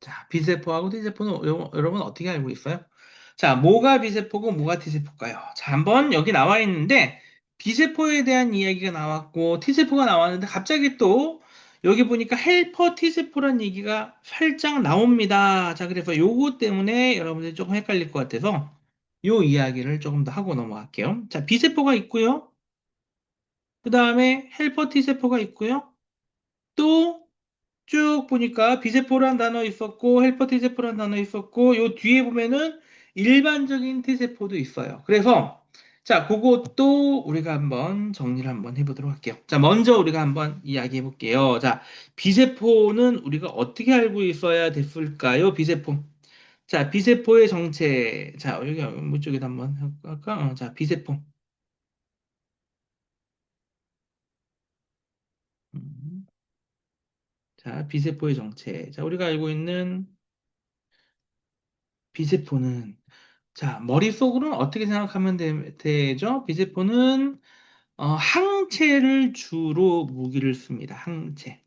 자, B세포하고 T세포는 여러분 어떻게 알고 있어요? 자, 뭐가 B세포고 뭐가 T세포일까요? 자, 한번 여기 나와 있는데 B세포에 대한 이야기가 나왔고 T세포가 나왔는데 갑자기 또 여기 보니까 헬퍼 T세포란 얘기가 살짝 나옵니다. 자, 그래서 요거 때문에 여러분들이 조금 헷갈릴 것 같아서 요 이야기를 조금 더 하고 넘어갈게요. 자, B세포가 있고요. 그 다음에 헬퍼 T세포가 있고요. 또 쭉 보니까 비세포란 단어 있었고 헬퍼 T세포란 단어 있었고 요 뒤에 보면은 일반적인 T세포도 있어요. 그래서 자, 그것도 우리가 한번 정리를 한번 해보도록 할게요. 자, 먼저 우리가 한번 이야기해 볼게요. 자, 비세포는 우리가 어떻게 알고 있어야 됐을까요? 비세포. 자, 비세포의 정체. 자, 여기 이쪽에다 한번 할까? 자, 비세포. 음, 자, 비세포의 정체. 자, 우리가 알고 있는 비세포는 자, 머릿속으로는 어떻게 생각하면 되죠? 비세포는 항체를 주로 무기를 씁니다. 항체.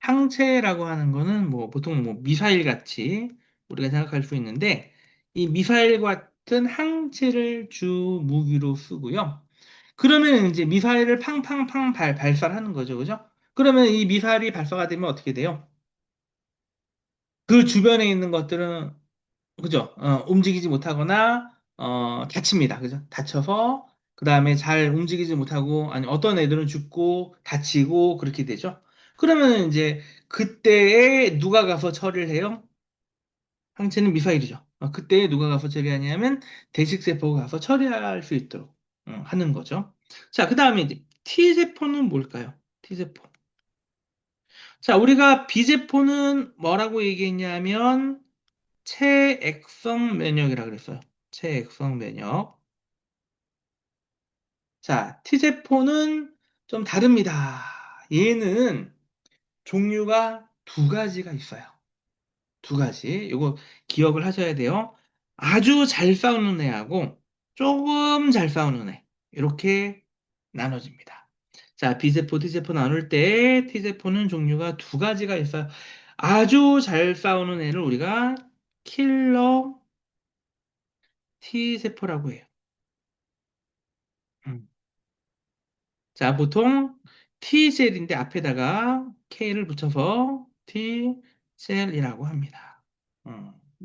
항체라고 하는 거는 뭐 보통 뭐 미사일 같이 우리가 생각할 수 있는데 이 미사일 같은 항체를 주 무기로 쓰고요. 그러면 이제 미사일을 팡팡팡 발사하는 거죠. 그죠? 그러면 이 미사일이 발사가 되면 어떻게 돼요? 그 주변에 있는 것들은 그죠? 움직이지 못하거나, 다칩니다. 그죠? 다쳐서, 그 다음에 잘 움직이지 못하고, 아니, 어떤 애들은 죽고, 다치고, 그렇게 되죠? 그러면 이제, 그때에 누가 가서 처리를 해요? 항체는 미사일이죠. 그때에 누가 가서 처리하냐면, 대식세포가 가서 처리할 수 있도록, 하는 거죠. 자, 그 다음에 이제, T세포는 뭘까요? T세포. 자, 우리가 B세포는 뭐라고 얘기했냐면, 체액성 면역이라 그랬어요. 체액성 면역. 자, T세포는 좀 다릅니다. 얘는 종류가 두 가지가 있어요. 두 가지. 이거 기억을 하셔야 돼요. 아주 잘 싸우는 애하고 조금 잘 싸우는 애. 이렇게 나눠집니다. 자, B세포, T세포 나눌 때 T세포는 종류가 두 가지가 있어요. 아주 잘 싸우는 애를 우리가 킬러 T세포라고 해요. 음. 자, 보통 T셀인데 앞에다가 K를 붙여서 T셀이라고 합니다.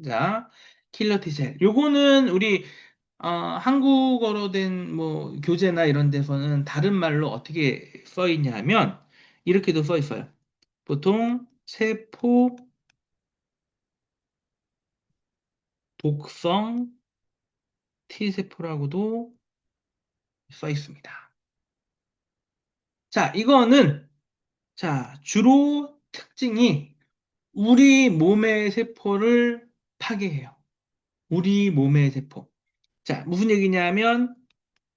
자, 킬러 T셀. 요거는 우리 한국어로 된 뭐 교재나 이런 데서는 다른 말로 어떻게 써 있냐면 이렇게도 써 있어요. 보통 세포 독성 T세포라고도 써 있습니다. 자, 이거는 자, 주로 특징이 우리 몸의 세포를 파괴해요. 우리 몸의 세포. 자, 무슨 얘기냐면,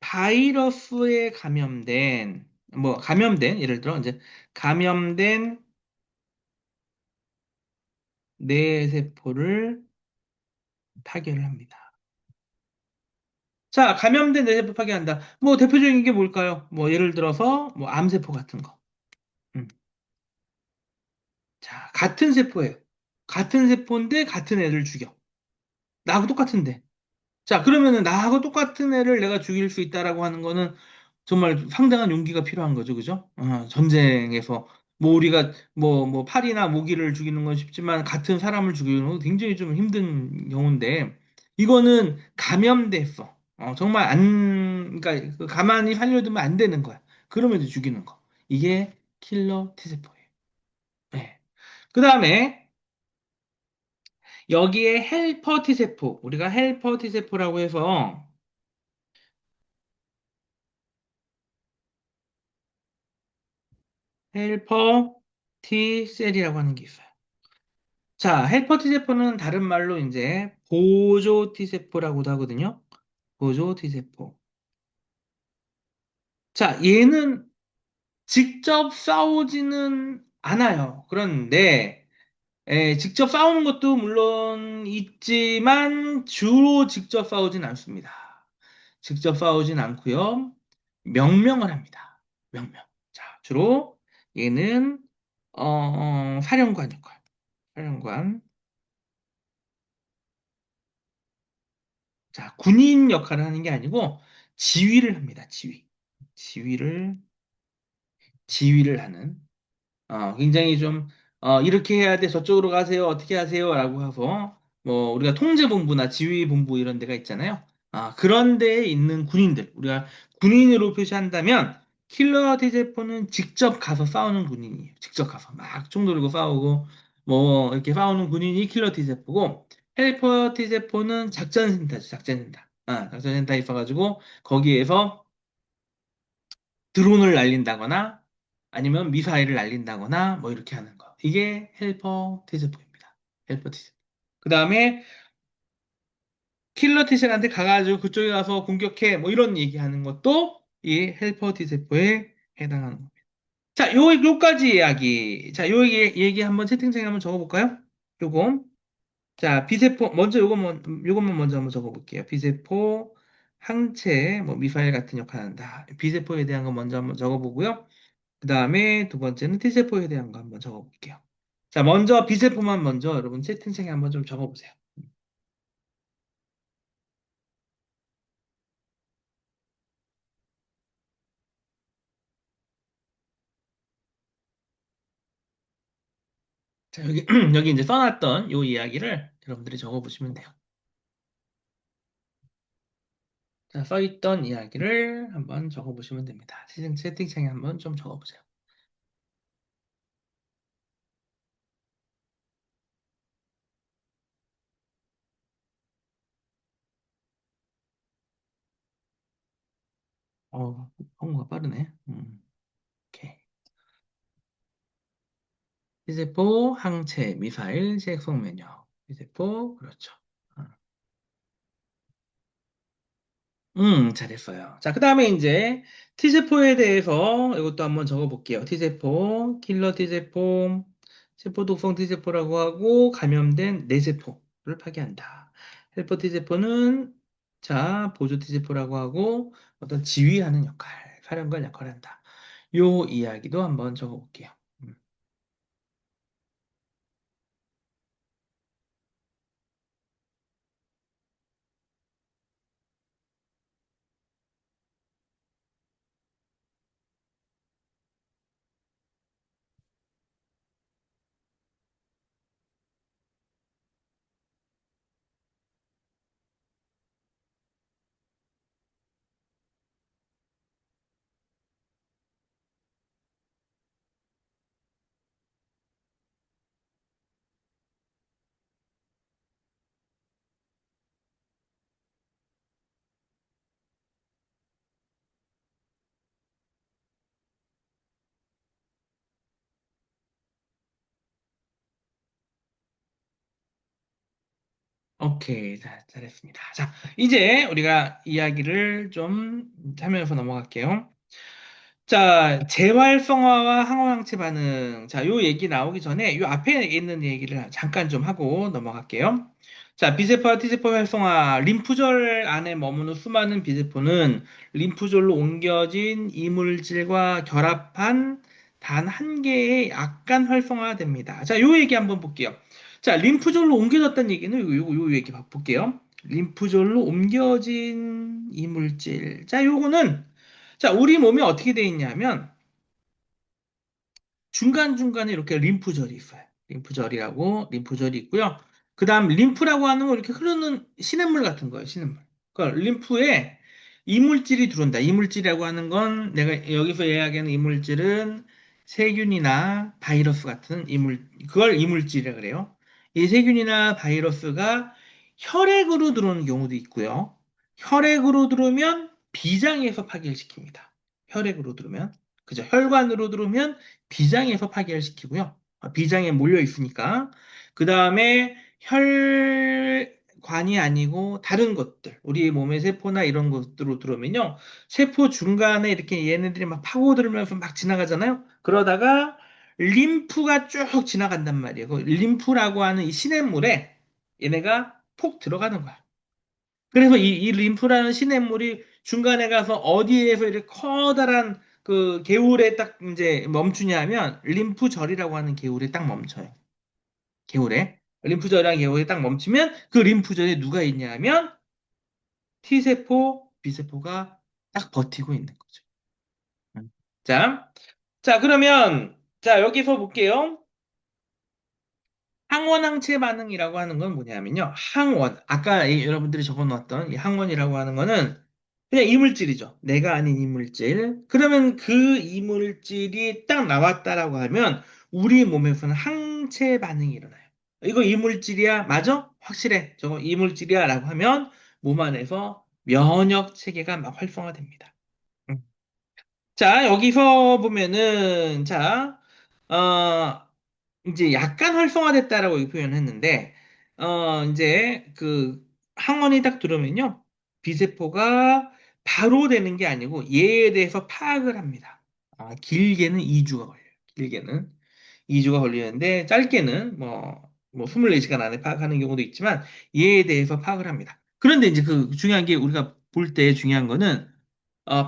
바이러스에 감염된, 뭐, 감염된, 예를 들어, 이제, 감염된 뇌 세포를 파괴를 합니다. 자, 감염된 뇌 세포 파괴한다. 뭐, 대표적인 게 뭘까요? 뭐, 예를 들어서, 뭐, 암세포 같은 거. 음. 자, 같은 세포예요. 같은 세포인데, 같은 애를 죽여. 나하고 똑같은데. 자, 그러면은 나하고 똑같은 애를 내가 죽일 수 있다라고 하는 거는 정말 상당한 용기가 필요한 거죠. 그죠? 전쟁에서 뭐 우리가 뭐 파리나 모기를 죽이는 건 쉽지만 같은 사람을 죽이는 건 굉장히 좀 힘든 경우인데 이거는 감염됐어. 정말 그러니까 그 가만히 살려두면 안 되는 거야. 그러면서 죽이는 거. 이게 킬러 T세포예요. 네. 그 다음에 여기에 헬퍼 T세포, 우리가 헬퍼 T세포라고 해서 헬퍼 T셀이라고 하는 게 있어요. 자, 헬퍼 T세포는 다른 말로 이제 보조 T세포라고도 하거든요. 보조 T세포. 자, 얘는 직접 싸우지는 않아요. 그런데 직접 싸우는 것도 물론 있지만 주로 직접 싸우진 않습니다. 직접 싸우진 않고요. 명령을 합니다. 명령. 자, 주로 얘는 사령관 역할. 사령관. 자, 군인 역할을 하는 게 아니고 지휘를 합니다. 지휘를, 지휘를 하는. 굉장히 좀, 이렇게 해야 돼, 저쪽으로 가세요, 어떻게 하세요, 라고 해서, 뭐, 우리가 통제본부나 지휘본부 이런 데가 있잖아요. 그런 데에 있는 군인들, 우리가 군인으로 표시한다면, 킬러 디제포는 직접 가서 싸우는 군인이에요. 직접 가서 막 총 들고 싸우고, 뭐, 이렇게 싸우는 군인이 킬러 디제포고, 헬퍼 디제포는 작전센터죠, 작전센터. 작전센터에 있어가지고, 거기에서 드론을 날린다거나 아니면 미사일을 날린다거나 뭐 이렇게 하는 거. 이게 헬퍼 테스포입니다. 헬퍼 테스포. 그 다음에 킬러 티셀한테 가가지고 그쪽에 가서 공격해 뭐 이런 얘기하는 것도 이 헬퍼 디세포에 해당하는 겁니다. 자, 요까지 이야기. 자, 요 얘기 한번 채팅창에 한번 적어볼까요? 요거. 자, 비세포 먼저 요것만 먼저 한번 적어볼게요. 비세포 항체 뭐 미사일 같은 역할을 한다. 비세포에 대한 거 먼저 한번 적어보고요. 그 다음에 두 번째는 T세포에 대한 거 한번 적어볼게요. 자, 먼저 B세포만 먼저 여러분 채팅창에 한번 좀 적어보세요. 자, 여기, 여기 이제 써놨던 요 이야기를 여러분들이 적어보시면 돼요. 자, 써있던 이야기를 한번 적어보시면 됩니다. 채팅창에 한번 좀 적어보세요. 홍보가 빠르네. 오케이. T세포, 항체, 미사일, 색속 면역. T세포, 그렇죠. 어. 잘했어요. 자, 그 다음에 이제 T세포에 대해서 이것도 한번 적어볼게요. T세포, 킬러 T세포, 세포 독성 T세포라고 하고 감염된 뇌세포를 파괴한다. 헬퍼 T세포는 자, 보조 T세포라고 하고 어떤 지휘하는 역할, 사령관 역할을 한다. 요 이야기도 한번 적어볼게요. 음. 오케이, 자, 잘했습니다. 자, 이제 우리가 이야기를 좀 하면서 넘어갈게요. 자, 재활성화와 항원항체 반응. 자, 요 얘기 나오기 전에 요 앞에 있는 얘기를 잠깐 좀 하고 넘어갈게요. 자, B세포와 T세포 활성화. 림프절 안에 머무는 수많은 B세포는 림프절로 옮겨진 이물질과 결합한 단 한 개의 약간 활성화됩니다. 자, 요 얘기 한번 볼게요. 자, 림프절로 옮겨졌다는 얘기는 요 얘기 볼게요. 림프절로 옮겨진 이물질. 자, 요거는 자, 우리 몸이 어떻게 돼 있냐면 중간중간에 이렇게 림프절이 있어요. 림프절이 있고요. 그 다음 림프라고 하는 건 이렇게 흐르는 시냇물 같은 거예요. 시냇물. 그러니까 림프에 이물질이 들어온다. 이물질이라고 하는 건 내가 여기서 이야기하는 이물질은 세균이나 바이러스 같은 그걸 이물질이라 그래요. 이 세균이나 바이러스가 혈액으로 들어오는 경우도 있고요. 혈액으로 들어오면 비장에서 파괴를 시킵니다. 혈액으로 들어오면. 그죠? 혈관으로 들어오면 비장에서 파괴를 시키고요. 비장에 몰려 있으니까. 그 다음에 혈관이 아니고 다른 것들, 우리 몸의 세포나 이런 것들로 들어오면요. 세포 중간에 이렇게 얘네들이 막 파고들면서 막 지나가잖아요. 그러다가 림프가 쭉 지나간단 말이에요. 그 림프라고 하는 이 시냇물에 얘네가 폭 들어가는 거야. 그래서 이 림프라는 시냇물이 중간에 가서 어디에서 이렇게 커다란 그 개울에 딱 이제 멈추냐면 림프절이라고 하는 개울에 딱 멈춰요. 개울에. 림프절이랑 개울에 딱 멈추면 그 림프절에 누가 있냐 하면 T세포, B세포가 딱 버티고 있는 거죠. 음. 자, 그러면, 자, 여기서 볼게요. 항원항체 반응이라고 하는 건 뭐냐면요. 항원. 아까 여러분들이 적어 놓았던 이 항원이라고 하는 거는 그냥 이물질이죠. 내가 아닌 이물질. 그러면 그 이물질이 딱 나왔다라고 하면 우리 몸에서는 항체 반응이 일어나요. 이거 이물질이야? 맞아? 확실해. 저거 이물질이야? 라고 하면 몸 안에서 면역 체계가 막 활성화됩니다. 음. 자, 여기서 보면은, 자, 어, 이제 약간 활성화됐다라고 이 표현했는데, 이제 그 항원이 딱 들어오면요. 비세포가 바로 되는 게 아니고 얘에 대해서 파악을 합니다. 길게는 2주가 걸려요. 길게는 2주가 걸리는데, 짧게는 뭐 24시간 안에 파악하는 경우도 있지만, 얘에 대해서 파악을 합니다. 그런데 이제 그 중요한 게 우리가 볼 때 중요한 거는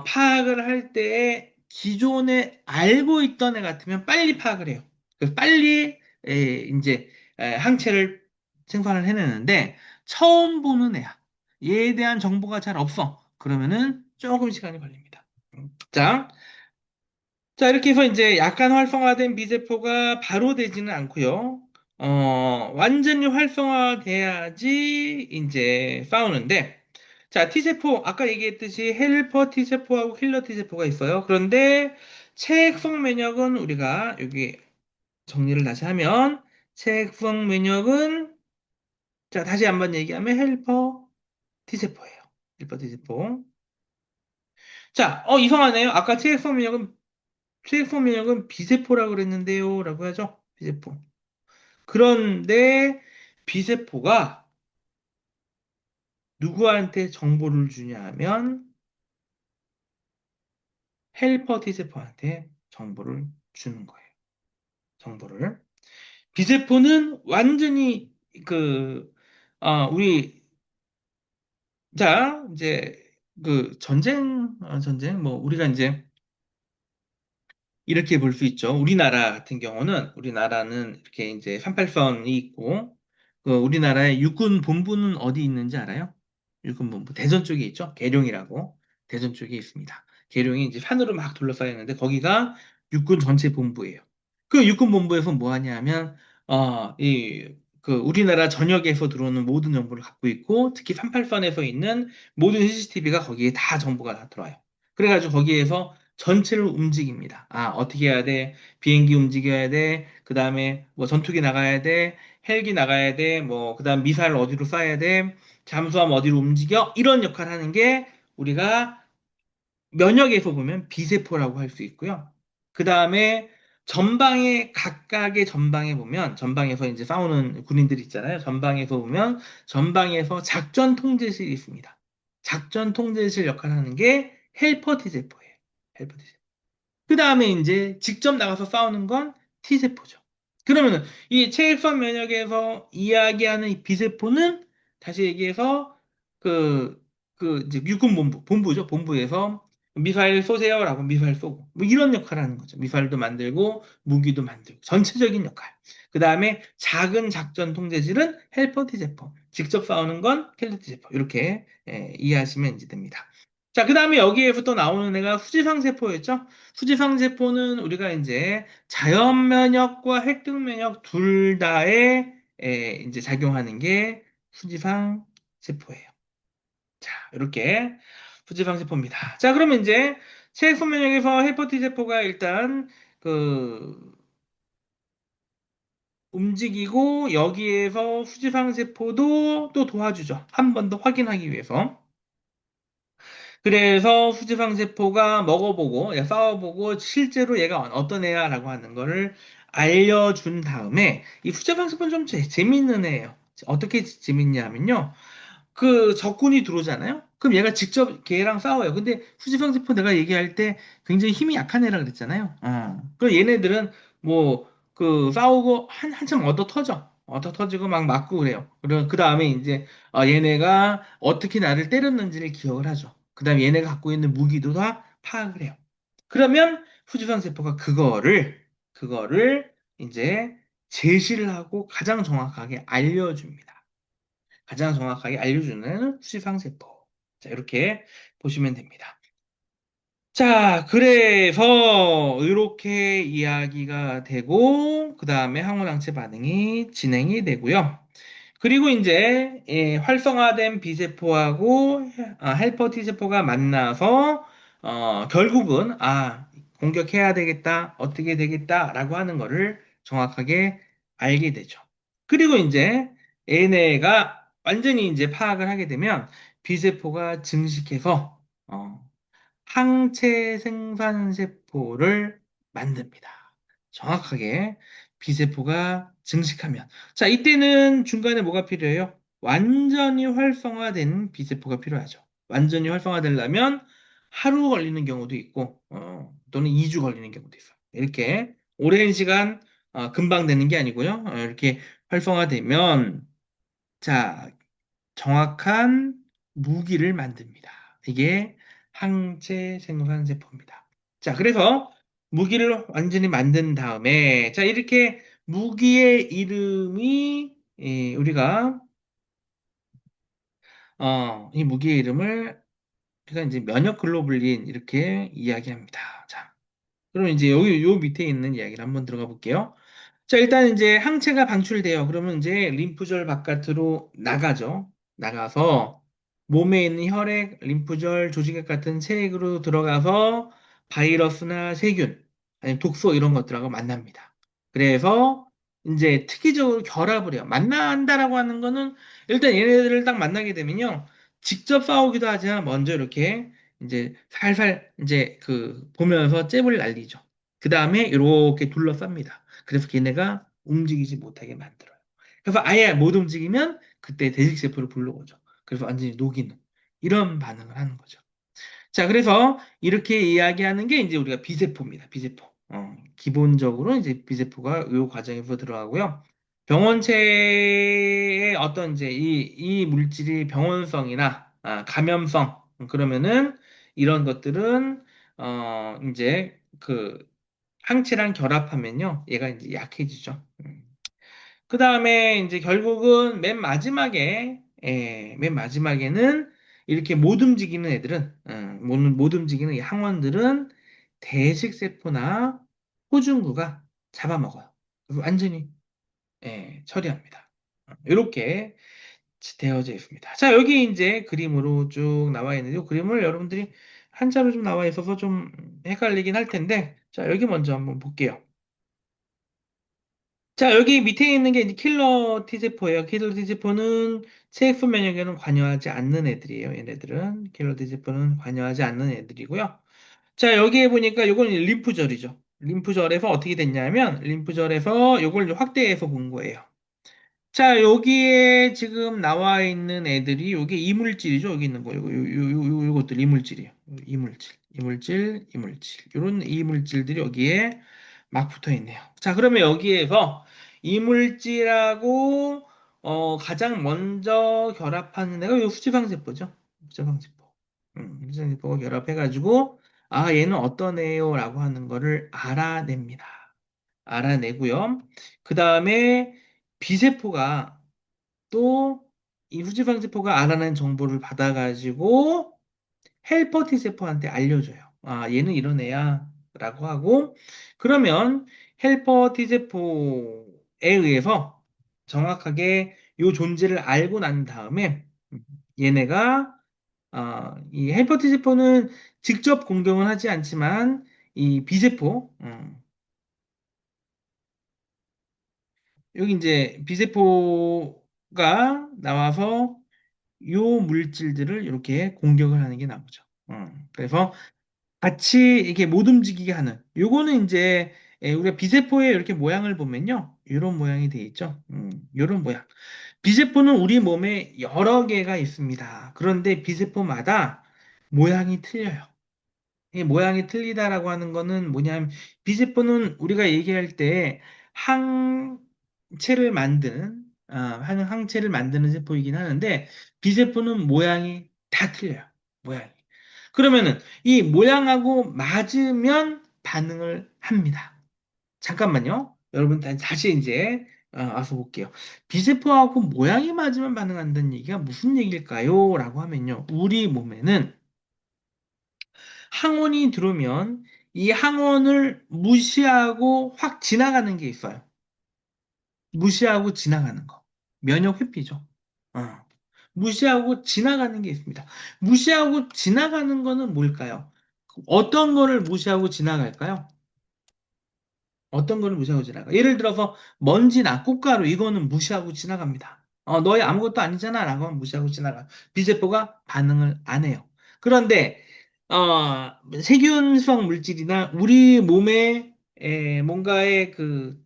파악을 할 때 기존에 알고 있던 애 같으면 빨리 파악을 해요. 그래서 빨리 이제 항체를 생산을 해내는데 처음 보는 애야. 얘에 대한 정보가 잘 없어. 그러면은 조금 시간이 걸립니다. 자, 이렇게 해서 이제 약간 활성화된 미세포가 바로 되지는 않고요. 완전히 활성화돼야지 이제 싸우는데, 자, T세포, 아까 얘기했듯이 헬퍼 T세포하고 킬러 T세포가 있어요. 그런데 체액성 면역은 우리가 여기 정리를 다시 하면, 체액성 면역은, 자, 다시 한번 얘기하면 헬퍼 T세포예요. 헬퍼 T세포. 자, 이상하네요. 아까 체액성 면역은 비세포라고 그랬는데요. 라고 하죠. 비세포. 그런데 비세포가 누구한테 정보를 주냐 하면 헬퍼 T세포한테 정보를 주는 거예요. 정보를. 비세포는 완전히 그, 우리, 자, 이제 그 전쟁, 뭐, 우리가 이제 이렇게 볼 수 있죠. 우리나라 같은 경우는 우리나라는 이렇게 이제 38선이 있고 그 우리나라의 육군 본부는 어디 있는지 알아요? 육군 본부 대전 쪽에 있죠. 계룡이라고 대전 쪽에 있습니다. 계룡이 이제 산으로 막 둘러싸여 있는데 거기가 육군 전체 본부예요. 그 육군 본부에서 뭐 하냐면 이 그 우리나라 전역에서 들어오는 모든 정보를 갖고 있고 특히 38선에서 있는 모든 CCTV가 거기에 다 정보가 다 들어와요. 그래가지고 거기에서 전체를 움직입니다. 어떻게 해야 돼? 비행기 움직여야 돼. 그 다음에 뭐 전투기 나가야 돼. 헬기 나가야 돼. 뭐, 그 다음 미사일 어디로 쏴야 돼. 잠수함 어디로 움직여. 이런 역할을 하는 게 우리가 면역에서 보면 비세포라고 할 수 있고요. 그 다음에 각각의 전방에 보면, 전방에서 이제 싸우는 군인들 있잖아요. 전방에서 보면, 전방에서 작전 통제실이 있습니다. 작전 통제실 역할을 하는 게 헬퍼 T세포예요. 헬퍼 T세포. 그 다음에 이제 직접 나가서 싸우는 건 T세포죠. 그러면은 이 체액성 면역에서 이야기하는 이 B세포는 다시 얘기해서 그, 이제 본부죠. 본부에서 미사일 쏘세요라고 미사일 쏘고 뭐 이런 역할을 하는 거죠. 미사일도 만들고 무기도 만들고 전체적인 역할. 그 다음에 작은 작전 통제실은 헬퍼 T세포. 직접 싸우는 건 킬러 T세포. 이렇게 이해하시면 이제 됩니다. 자, 그 다음에 여기에서 또 나오는 애가 후지상 세포였죠. 수지성 세포는 우리가 이제 자연 면역과 획득 면역 둘 다에 이제 작용하는 게 수지상 세포예요. 자, 이렇게 수지상 세포입니다. 자, 그러면 이제 체액성 면역에서 헬퍼티 세포가 일단 그 움직이고 여기에서 수지상 세포도 또 도와주죠. 한 번 더 확인하기 위해서. 그래서 후지방세포가 먹어보고, 싸워보고, 실제로 얘가 어떤 애야라고 하는 거를 알려준 다음에, 이 후지방세포는 좀 재밌는 애예요. 어떻게 재밌냐면요. 그 적군이 들어오잖아요? 그럼 얘가 직접 걔랑 싸워요. 근데 후지방세포 내가 얘기할 때 굉장히 힘이 약한 애라 그랬잖아요. 그 얘네들은 뭐, 그 싸우고 한참 얻어 터져. 얻어 터지고 막 맞고 그래요. 그리고 그 다음에 이제 얘네가 어떻게 나를 때렸는지를 기억을 하죠. 그 다음에 얘네가 갖고 있는 무기도 다 파악을 해요. 그러면 후지방세포가 그거를 이제 제시를 하고 가장 정확하게 알려줍니다. 가장 정확하게 알려주는 수지상세포. 자, 이렇게 보시면 됩니다. 자, 그래서 이렇게 이야기가 되고, 그 다음에 항원항체 반응이 진행이 되고요. 그리고 이제 활성화된 B세포하고 헬퍼 T세포가 만나서 결국은 공격해야 되겠다, 어떻게 되겠다라고 하는 거를 정확하게 알게 되죠. 그리고 이제 얘네가 완전히 이제 파악을 하게 되면 B세포가 증식해서 항체 생산세포를 만듭니다. 정확하게 B세포가 증식하면. 자, 이때는 중간에 뭐가 필요해요? 완전히 활성화된 B세포가 필요하죠. 완전히 활성화되려면 하루 걸리는 경우도 있고, 또는 2주 걸리는 경우도 있어요. 이렇게 오랜 시간, 금방 되는 게 아니고요. 이렇게 활성화되면, 자, 정확한 무기를 만듭니다. 이게 항체 생산세포입니다. 자, 그래서 무기를 완전히 만든 다음에, 자, 이렇게 무기의 이름이, 우리가, 이 무기의 이름을 우리가 이제 면역 글로불린 이렇게 이야기합니다. 자, 그럼 이제 여기 요 밑에 있는 이야기를 한번 들어가 볼게요. 자, 일단 이제 항체가 방출돼요. 그러면 이제 림프절 바깥으로 나가죠. 나가서 몸에 있는 혈액, 림프절, 조직액 같은 체액으로 들어가서 바이러스나 세균, 아니 독소 이런 것들하고 만납니다. 그래서 이제 특이적으로 결합을 해요. 만난다라고 하는 거는 일단 얘네들을 딱 만나게 되면요. 직접 싸우기도 하지만 먼저 이렇게 이제 살살 이제 그 보면서 잽을 날리죠. 그 다음에 이렇게 둘러쌉니다. 그래서 걔네가 움직이지 못하게 만들어요. 그래서 아예 못 움직이면 그때 대식세포를 불러오죠. 그래서 완전히 녹이는 이런 반응을 하는 거죠. 자, 그래서 이렇게 이야기하는 게 이제 우리가 비세포입니다. 비세포. 기본적으로 이제 비세포가 이 과정에서 들어가고요. 병원체의 어떤 이제 이 물질이 병원성이나 감염성 그러면은 이런 것들은 이제 그 항체랑 결합하면요, 얘가 이제 약해지죠. 그 다음에 이제 결국은 맨 마지막에는 이렇게 못 움직이는 애들은, 못 움직이는 이 항원들은 대식세포나 호중구가 잡아먹어요. 그래서 완전히, 처리합니다. 이렇게 되어져 있습니다. 자, 여기 이제 그림으로 쭉 나와 있는데, 이 그림을 여러분들이 한자로 좀 나와 있어서 좀 헷갈리긴 할 텐데, 자, 여기 먼저 한번 볼게요. 자, 여기 밑에 있는 게 이제 킬러 T세포예요. 킬러 T세포는 체액소 면역에는 관여하지 않는 애들이에요. 얘네들은. 킬러 T세포는 관여하지 않는 애들이고요. 자, 여기에 보니까 요건 이제 림프절이죠. 림프절에서 어떻게 됐냐면, 림프절에서 요걸 이제 확대해서 본 거예요. 자, 여기에 지금 나와 있는 애들이, 요게 이물질이죠. 여기 있는 거. 요것들 이물질이에요. 이물질. 요런 이물질들이 여기에 막 붙어 있네요. 자, 그러면 여기에서 이물질하고, 가장 먼저 결합하는 애가 요 후지방세포죠. 후지방세포. 후지방세포가 결합해가지고, 얘는 어떤 애요? 라고 하는 거를 알아냅니다. 알아내고요. 그 다음에 B세포가 또 이 후지방세포가 알아낸 정보를 받아가지고 헬퍼 T세포한테 알려줘요. 얘는 이런 애야. 라고 하고, 그러면 헬퍼 T세포에 의해서 정확하게 요 존재를 알고 난 다음에 얘네가, 이 헬퍼 T세포는 직접 공격은 하지 않지만 이 B세포, 여기 이제 B세포가 나와서 요 물질들을 이렇게 공격을 하는 게 나오죠. 그래서 같이 이렇게 못 움직이게 하는 요거는 이제 우리가 비세포의 이렇게 모양을 보면요. 이런 모양이 돼 있죠. 이런 모양. 비세포는 우리 몸에 여러 개가 있습니다. 그런데 비세포마다 모양이 틀려요. 이 모양이 틀리다라고 하는 거는 뭐냐면 비세포는 우리가 얘기할 때 항체를 만드는 항체를 만드는 세포이긴 하는데 비세포는 모양이 다 틀려요. 모양이. 그러면은 이 모양하고 맞으면 반응을 합니다. 잠깐만요. 여러분 다시 이제 와서 볼게요. 비세포하고 모양이 맞으면 반응한다는 얘기가 무슨 얘기일까요? 라고 하면요. 우리 몸에는 항원이 들어오면 이 항원을 무시하고 확 지나가는 게 있어요. 무시하고 지나가는 거. 면역 회피죠. 어. 무시하고 지나가는 게 있습니다. 무시하고 지나가는 거는 뭘까요? 어떤 거를 무시하고 지나갈까요? 어떤 거를 무시하고 지나가? 예를 들어서 먼지나 꽃가루 이거는 무시하고 지나갑니다. 너희 아무것도 아니잖아 라고 하면 무시하고 지나가. 비세포가 반응을 안 해요. 그런데 세균성 물질이나 우리 몸에 뭔가의 그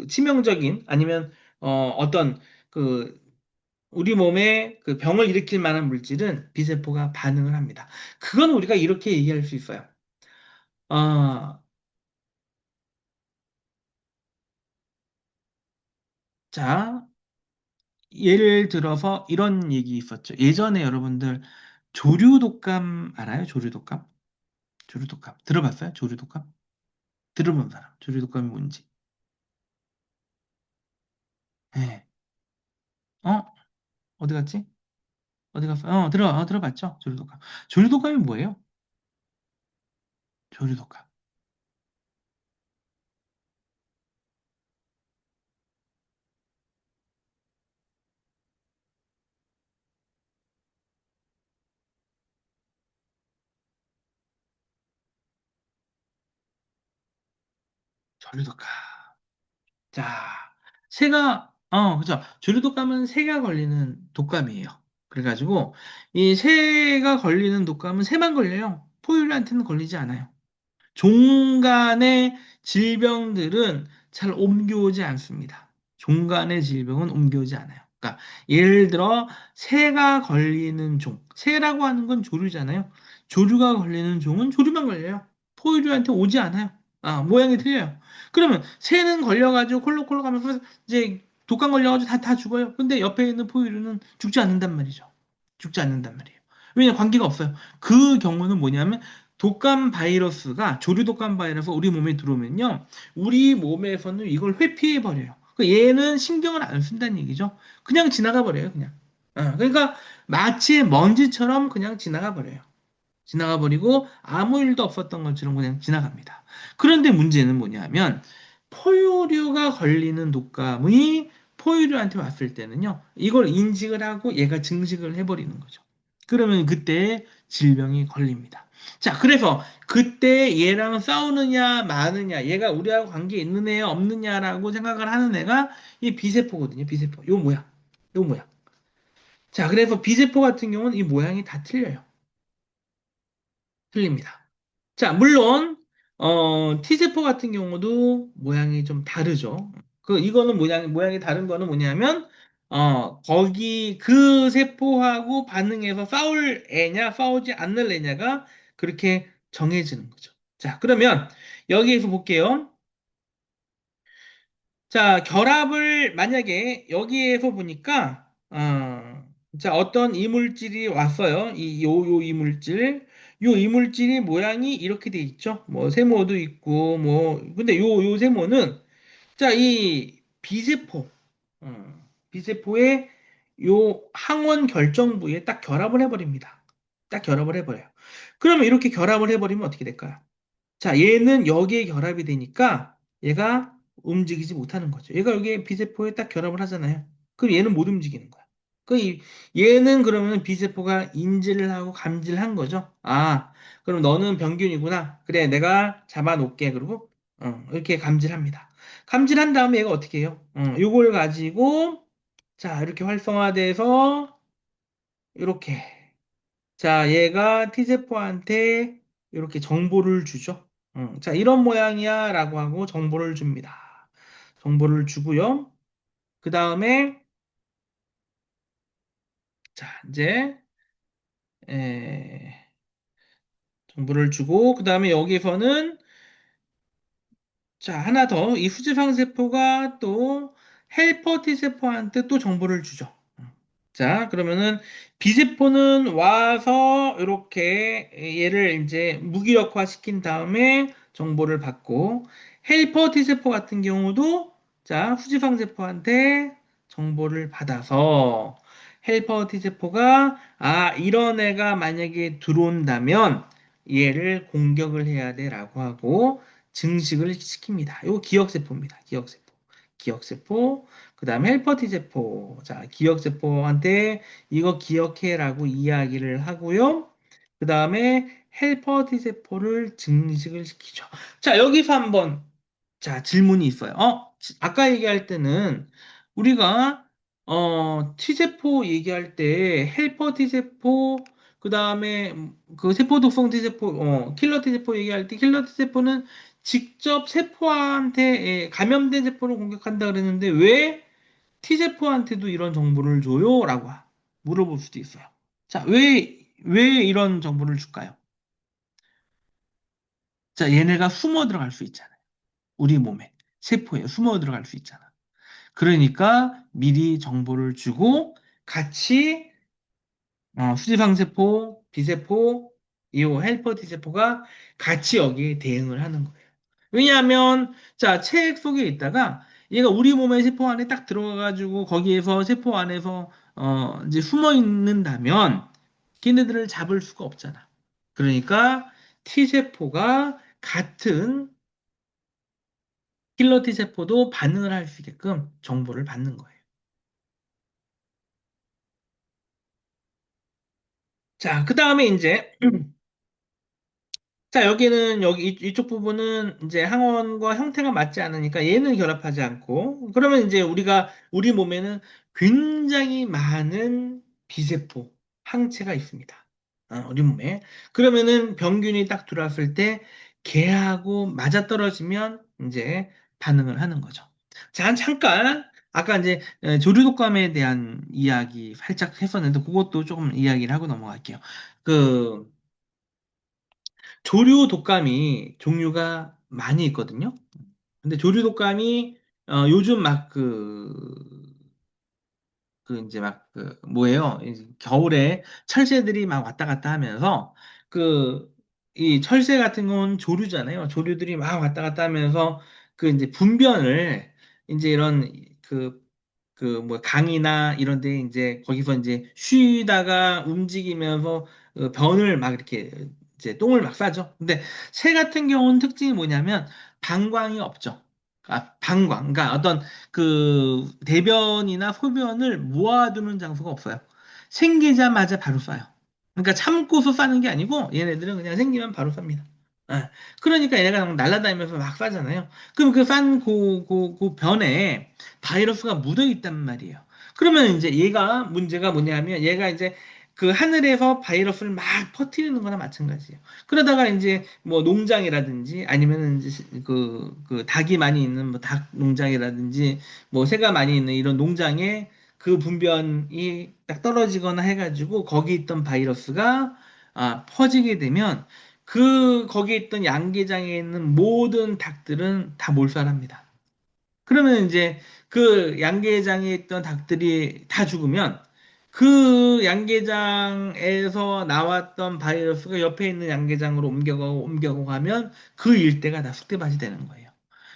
치명적인 아니면 어떤 그 우리 몸에 그 병을 일으킬 만한 물질은 비세포가 반응을 합니다. 그건 우리가 이렇게 얘기할 수 있어요. 어, 자, 예를 들어서 이런 얘기 있었죠. 예전에 여러분들 조류독감 알아요? 조류독감? 조류독감. 들어봤어요? 조류독감? 들어본 사람. 조류독감이 뭔지. 네. 어? 어디 갔지? 어디 갔어? 들어봤죠? 조류독감. 조류독감이 뭐예요? 조류독감. 조류독감. 자, 그죠. 조류독감은 새가 걸리는 독감이에요. 그래가지고, 이 새가 걸리는 독감은 새만 걸려요. 포유류한테는 걸리지 않아요. 종간의 질병들은 잘 옮겨오지 않습니다. 종간의 질병은 옮겨오지 않아요. 그러니까 예를 들어 새가 걸리는 종, 새라고 하는 건 조류잖아요. 조류가 걸리는 종은 조류만 걸려요. 포유류한테 오지 않아요. 모양이 틀려요. 그러면 새는 걸려가지고 콜록콜록 하면서 이제 독감 걸려가지고 다 죽어요. 근데 옆에 있는 포유류는 죽지 않는단 말이죠. 죽지 않는단 말이에요. 왜냐 관계가 없어요. 그 경우는 뭐냐면 독감 바이러스가 조류 독감 바이러스 우리 몸에 들어오면요. 우리 몸에서는 이걸 회피해 버려요. 얘는 신경을 안 쓴다는 얘기죠. 그냥 지나가 버려요, 그냥. 그러니까 마치 먼지처럼 그냥 지나가 버려요. 지나가 버리고 아무 일도 없었던 것처럼 그냥 지나갑니다. 그런데 문제는 뭐냐면 포유류가 걸리는 독감이 포유류한테 왔을 때는요, 이걸 인식을 하고 얘가 증식을 해버리는 거죠. 그러면 그때 질병이 걸립니다. 자, 그래서 그때 얘랑 싸우느냐 마느냐, 얘가 우리하고 관계 있는 애 없느냐라고 생각을 하는 애가 이 비세포거든요. 비세포. 요 모양. 요 모양. 자, 그래서 비세포 같은 경우는 이 모양이 다 틀려요. 틀립니다. 자, 물론 T세포 같은 경우도 모양이 좀 다르죠. 이거는 모양이 다른 거는 뭐냐면 거기 그 세포하고 반응해서 싸울 애냐, 싸우지 않는 애냐가 그렇게 정해지는 거죠. 자, 그러면 여기에서 볼게요. 자, 결합을 만약에 여기에서 보니까 자, 어떤 이물질이 왔어요. 요 이물질. 요 이물질이 모양이 이렇게 돼 있죠. 뭐 세모도 있고 뭐 근데 요 세모는 자, 이 비세포. 비세포의 요 항원 결정 부위에 딱 결합을 해 버립니다. 딱 결합을 해 버려요. 그러면 이렇게 결합을 해 버리면 어떻게 될까요? 자, 얘는 여기에 결합이 되니까 얘가 움직이지 못하는 거죠. 얘가 여기에 비세포에 딱 결합을 하잖아요. 그럼 얘는 못 움직이는 거야. 얘는 그러면 비세포가 인지를 하고 감지를 한 거죠. 그럼 너는 병균이구나. 그래, 내가 잡아놓게. 그리고 이렇게 감지를 합니다. 감지를 한 다음에 얘가 어떻게 해요? 요걸 가지고 자, 이렇게 활성화돼서 이렇게 자, 얘가 T세포한테 이렇게 정보를 주죠. 자, 이런 모양이야 라고 하고 정보를 줍니다. 정보를 주고요. 그 다음에 자, 이제 에, 정보를 주고 그 다음에 여기서는 자, 하나 더 이 후지방세포가 또 헬퍼 T세포한테 또 정보를 주죠. 자, 그러면은 B세포는 와서 이렇게 얘를 이제 무기력화 시킨 다음에 정보를 받고 헬퍼 T세포 같은 경우도 자, 후지방세포한테 정보를 받아서 헬퍼 T세포가 이런 애가 만약에 들어온다면 얘를 공격을 해야 돼라고 하고 증식을 시킵니다. 이거 기억세포입니다. 기억세포. 기억세포. 그다음에 헬퍼 T세포. 자, 기억세포한테 이거 기억해라고 이야기를 하고요. 그다음에 헬퍼 T세포를 증식을 시키죠. 자, 여기서 한번 자, 질문이 있어요. 아까 얘기할 때는 우리가 T세포 얘기할 때 헬퍼 T세포 그다음에 그 세포 독성 T세포 킬러 T세포 얘기할 때 킬러 T세포는 직접 세포한테 감염된 세포를 공격한다 그랬는데 왜 T세포한테도 이런 정보를 줘요? 라고 물어볼 수도 있어요. 자, 왜 이런 정보를 줄까요? 자, 얘네가 숨어 들어갈 수 있잖아요. 우리 몸에 세포에 숨어 들어갈 수 있잖아. 그러니까 미리 정보를 주고 같이 수지방세포, B세포, 이오 헬퍼 T세포가 같이 여기에 대응을 하는 거예요. 왜냐하면 자, 책 속에 있다가 얘가 우리 몸의 세포 안에 딱 들어가가지고 거기에서 세포 안에서 이제 숨어 있는다면 걔네들을 잡을 수가 없잖아. 그러니까 T세포가 같은 킬러 T세포도 반응을 할 수 있게끔 정보를 받는 거예요. 자, 그 다음에 이제, 자, 여기는, 이쪽 부분은 이제 항원과 형태가 맞지 않으니까 얘는 결합하지 않고, 그러면 이제 우리 몸에는 굉장히 많은 비세포, 항체가 있습니다. 우리 몸에. 그러면은 병균이 딱 들어왔을 때 걔하고 맞아떨어지면 이제 반응을 하는 거죠. 자, 잠깐, 아까 이제 조류독감에 대한 이야기 살짝 했었는데, 그것도 조금 이야기를 하고 넘어갈게요. 그, 조류 독감이 종류가 많이 있거든요. 근데 조류 독감이 요즘 막 이제 막 뭐예요? 이제 겨울에 철새들이 막 왔다 갔다 하면서 그 이 철새 같은 건 조류잖아요. 조류들이 막 왔다 갔다 하면서 그 이제 분변을 이제 이런 뭐 강이나 이런 데 이제 거기서 이제 쉬다가 움직이면서 변을 막 이렇게 이제 똥을 막 싸죠. 근데 새 같은 경우는 특징이 뭐냐면 방광이 없죠. 방광. 그러니까 어떤 대변이나 소변을 모아두는 장소가 없어요. 생기자마자 바로 싸요. 그러니까 참고서 싸는 게 아니고 얘네들은 그냥 생기면 바로 쌉니다. 예. 그러니까 얘네가 그냥 날아다니면서 막 싸잖아요. 그럼 그 싼 그 변에 바이러스가 묻어 있단 말이에요. 그러면 이제 문제가 뭐냐면 얘가 이제 그 하늘에서 바이러스를 막 퍼뜨리는 거나 마찬가지예요. 그러다가 이제 뭐 농장이라든지 아니면은 이제 그 닭이 많이 있는 뭐 닭 농장이라든지 뭐 새가 많이 있는 이런 농장에 그 분변이 딱 떨어지거나 해가지고 거기 있던 바이러스가 퍼지게 되면 거기에 있던 양계장에 있는 모든 닭들은 다 몰살합니다. 그러면 이제 그 양계장에 있던 닭들이 다 죽으면 그 양계장에서 나왔던 바이러스가 옆에 있는 양계장으로 옮겨가고 하면 그 일대가 다 쑥대밭이 되는 거예요.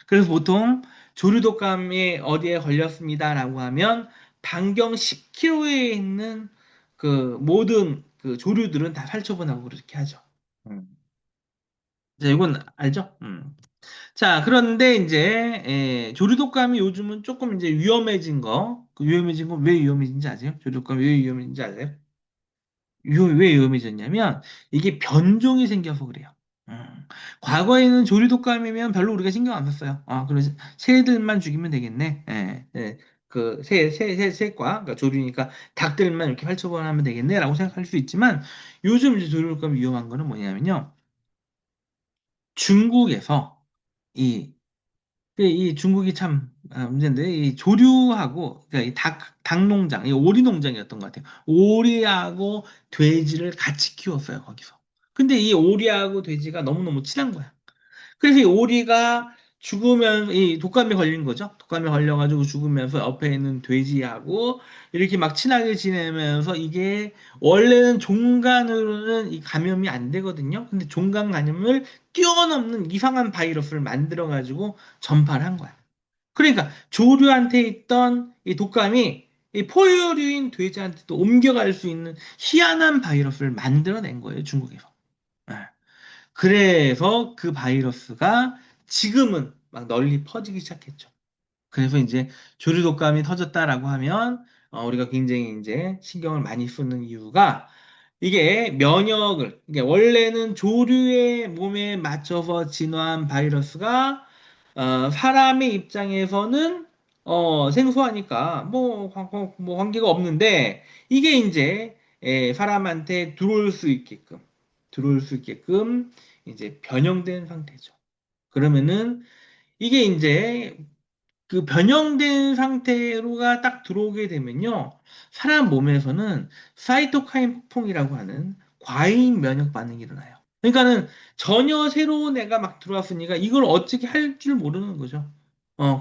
그래서 보통 조류독감이 어디에 걸렸습니다라고 하면 반경 10km에 있는 그 모든 그 조류들은 다 살처분하고 그렇게 하죠. 음. 자, 이건 알죠? 자, 그런데 이제 조류독감이 요즘은 조금 이제 위험해진 거, 그 위험해진 거 왜 위험해진지 아세요? 조류독감이 왜 위험해진지 아세요? 왜 위험해졌냐면 이게 변종이 생겨서 그래요. 음. 과거에는 조류독감이면 별로 우리가 신경 안 썼어요. 그래서 새들만 죽이면 되겠네. 새과, 그러니까 조류니까 닭들만 이렇게 활처분하면 되겠네라고 생각할 수 있지만 요즘 이제 조류독감이 위험한 거는 뭐냐면요. 중국에서 이 이 중국이 참 문제인데 이 조류하고 그러니까 이 닭농장, 이 오리 농장이었던 것 같아요. 오리하고 돼지를 같이 키웠어요 거기서. 근데 이 오리하고 돼지가 너무너무 친한 거야. 그래서 이 오리가 죽으면 이 독감에 걸린 거죠. 독감에 걸려가지고 죽으면서 옆에 있는 돼지하고 이렇게 막 친하게 지내면서 이게 원래는 종간으로는 이 감염이 안 되거든요. 근데 종간 감염을 뛰어넘는 이상한 바이러스를 만들어가지고 전파를 한 거야. 그러니까 조류한테 있던 이 독감이 이 포유류인 돼지한테도 옮겨갈 수 있는 희한한 바이러스를 만들어낸 거예요, 중국에서. 예. 그래서 그 바이러스가 지금은 막 널리 퍼지기 시작했죠. 그래서 이제 조류 독감이 터졌다라고 하면 우리가 굉장히 이제 신경을 많이 쓰는 이유가 이게 면역을, 이게 원래는 조류의 몸에 맞춰서 진화한 바이러스가 사람의 입장에서는 생소하니까 뭐 관계가 없는데 이게 이제 사람한테 들어올 수 있게끔 이제 변형된 상태죠. 그러면은 이게 이제 그 변형된 상태로가 딱 들어오게 되면요. 사람 몸에서는 사이토카인 폭풍이라고 하는 과잉 면역 반응이 일어나요. 그러니까는 전혀 새로운 애가 막 들어왔으니까 이걸 어떻게 할 줄 모르는 거죠.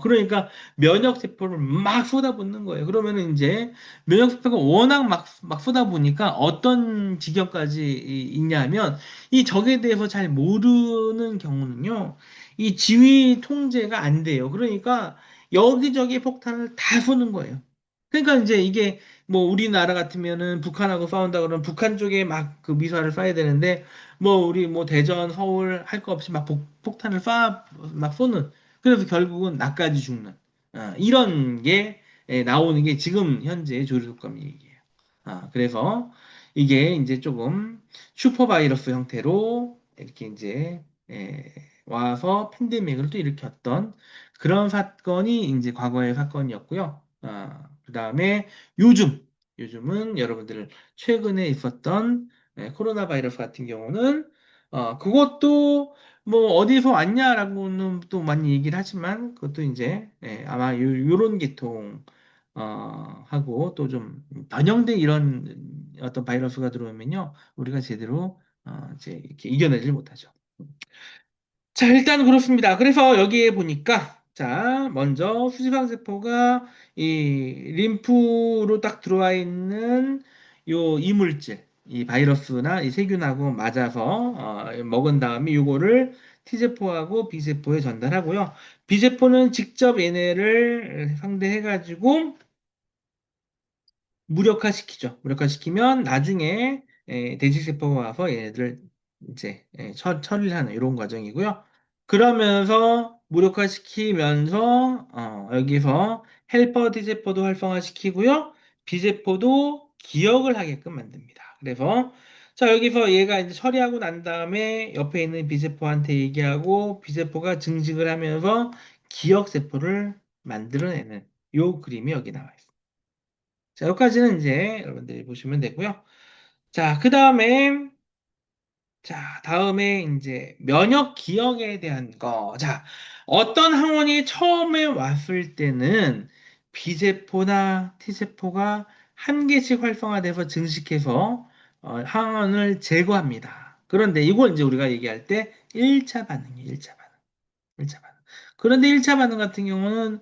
그러니까 면역 세포를 막 쏟아붓는 거예요. 그러면은 이제 면역 세포가 워낙 막 쏟아부으니까 어떤 지경까지 있냐면 이 적에 대해서 잘 모르는 경우는요. 이 지위 통제가 안 돼요. 그러니까 여기저기 폭탄을 다 쏘는 거예요. 그러니까 이제 이게 뭐 우리나라 같으면은 북한하고 싸운다 그러면 북한 쪽에 막 그 미사를 쏴야 되는데 뭐 우리 뭐 대전, 서울 할 거 없이 막 폭탄을 막 쏘는 그래서 결국은 나까지 죽는 이런 게 나오는 게 지금 현재 조류독감 얘기예요. 그래서 이게 이제 조금 슈퍼바이러스 형태로 이렇게 이제 와서 팬데믹을 또 일으켰던 그런 사건이 이제 과거의 사건이었고요. 그다음에 요즘은 여러분들 최근에 있었던 코로나 바이러스 같은 경우는 그것도 뭐 어디서 왔냐라고는 또 많이 얘기를 하지만 그것도 이제 아마 요런 계통 하고 또 좀 변형된 이런 어떤 바이러스가 들어오면요 우리가 제대로 이제 이렇게 이겨내질 못하죠. 자, 일단 그렇습니다. 그래서 여기에 보니까, 자, 먼저 수지방세포가 이 림프로 딱 들어와 있는 요 이물질, 이 바이러스나 이 세균하고 맞아서 먹은 다음에 요거를 T세포하고 B세포에 전달하고요. B세포는 직접 얘네를 상대해가지고 무력화시키죠. 무력화시키면 나중에 대직세포가 와서 얘네들 이제 처리를 하는 이런 과정이고요. 그러면서 무력화시키면서 여기서 헬퍼 T세포도 활성화시키고요. B세포도 기억을 하게끔 만듭니다. 그래서 자 여기서 얘가 이제 처리하고 난 다음에 옆에 있는 B세포한테 얘기하고 B세포가 증식을 하면서 기억세포를 만들어내는 요 그림이 여기 나와 있습니다. 자, 여기까지는 이제 여러분들이 보시면 되고요. 자, 다음에 이제 면역 기억에 대한 거. 자, 어떤 항원이 처음에 왔을 때는 B세포나 T세포가 한 개씩 활성화돼서 증식해서 항원을 제거합니다. 그런데 이걸 이제 우리가 얘기할 때 1차 반응이에요, 1차 반응. 1차 반응. 그런데 1차 반응 같은 경우는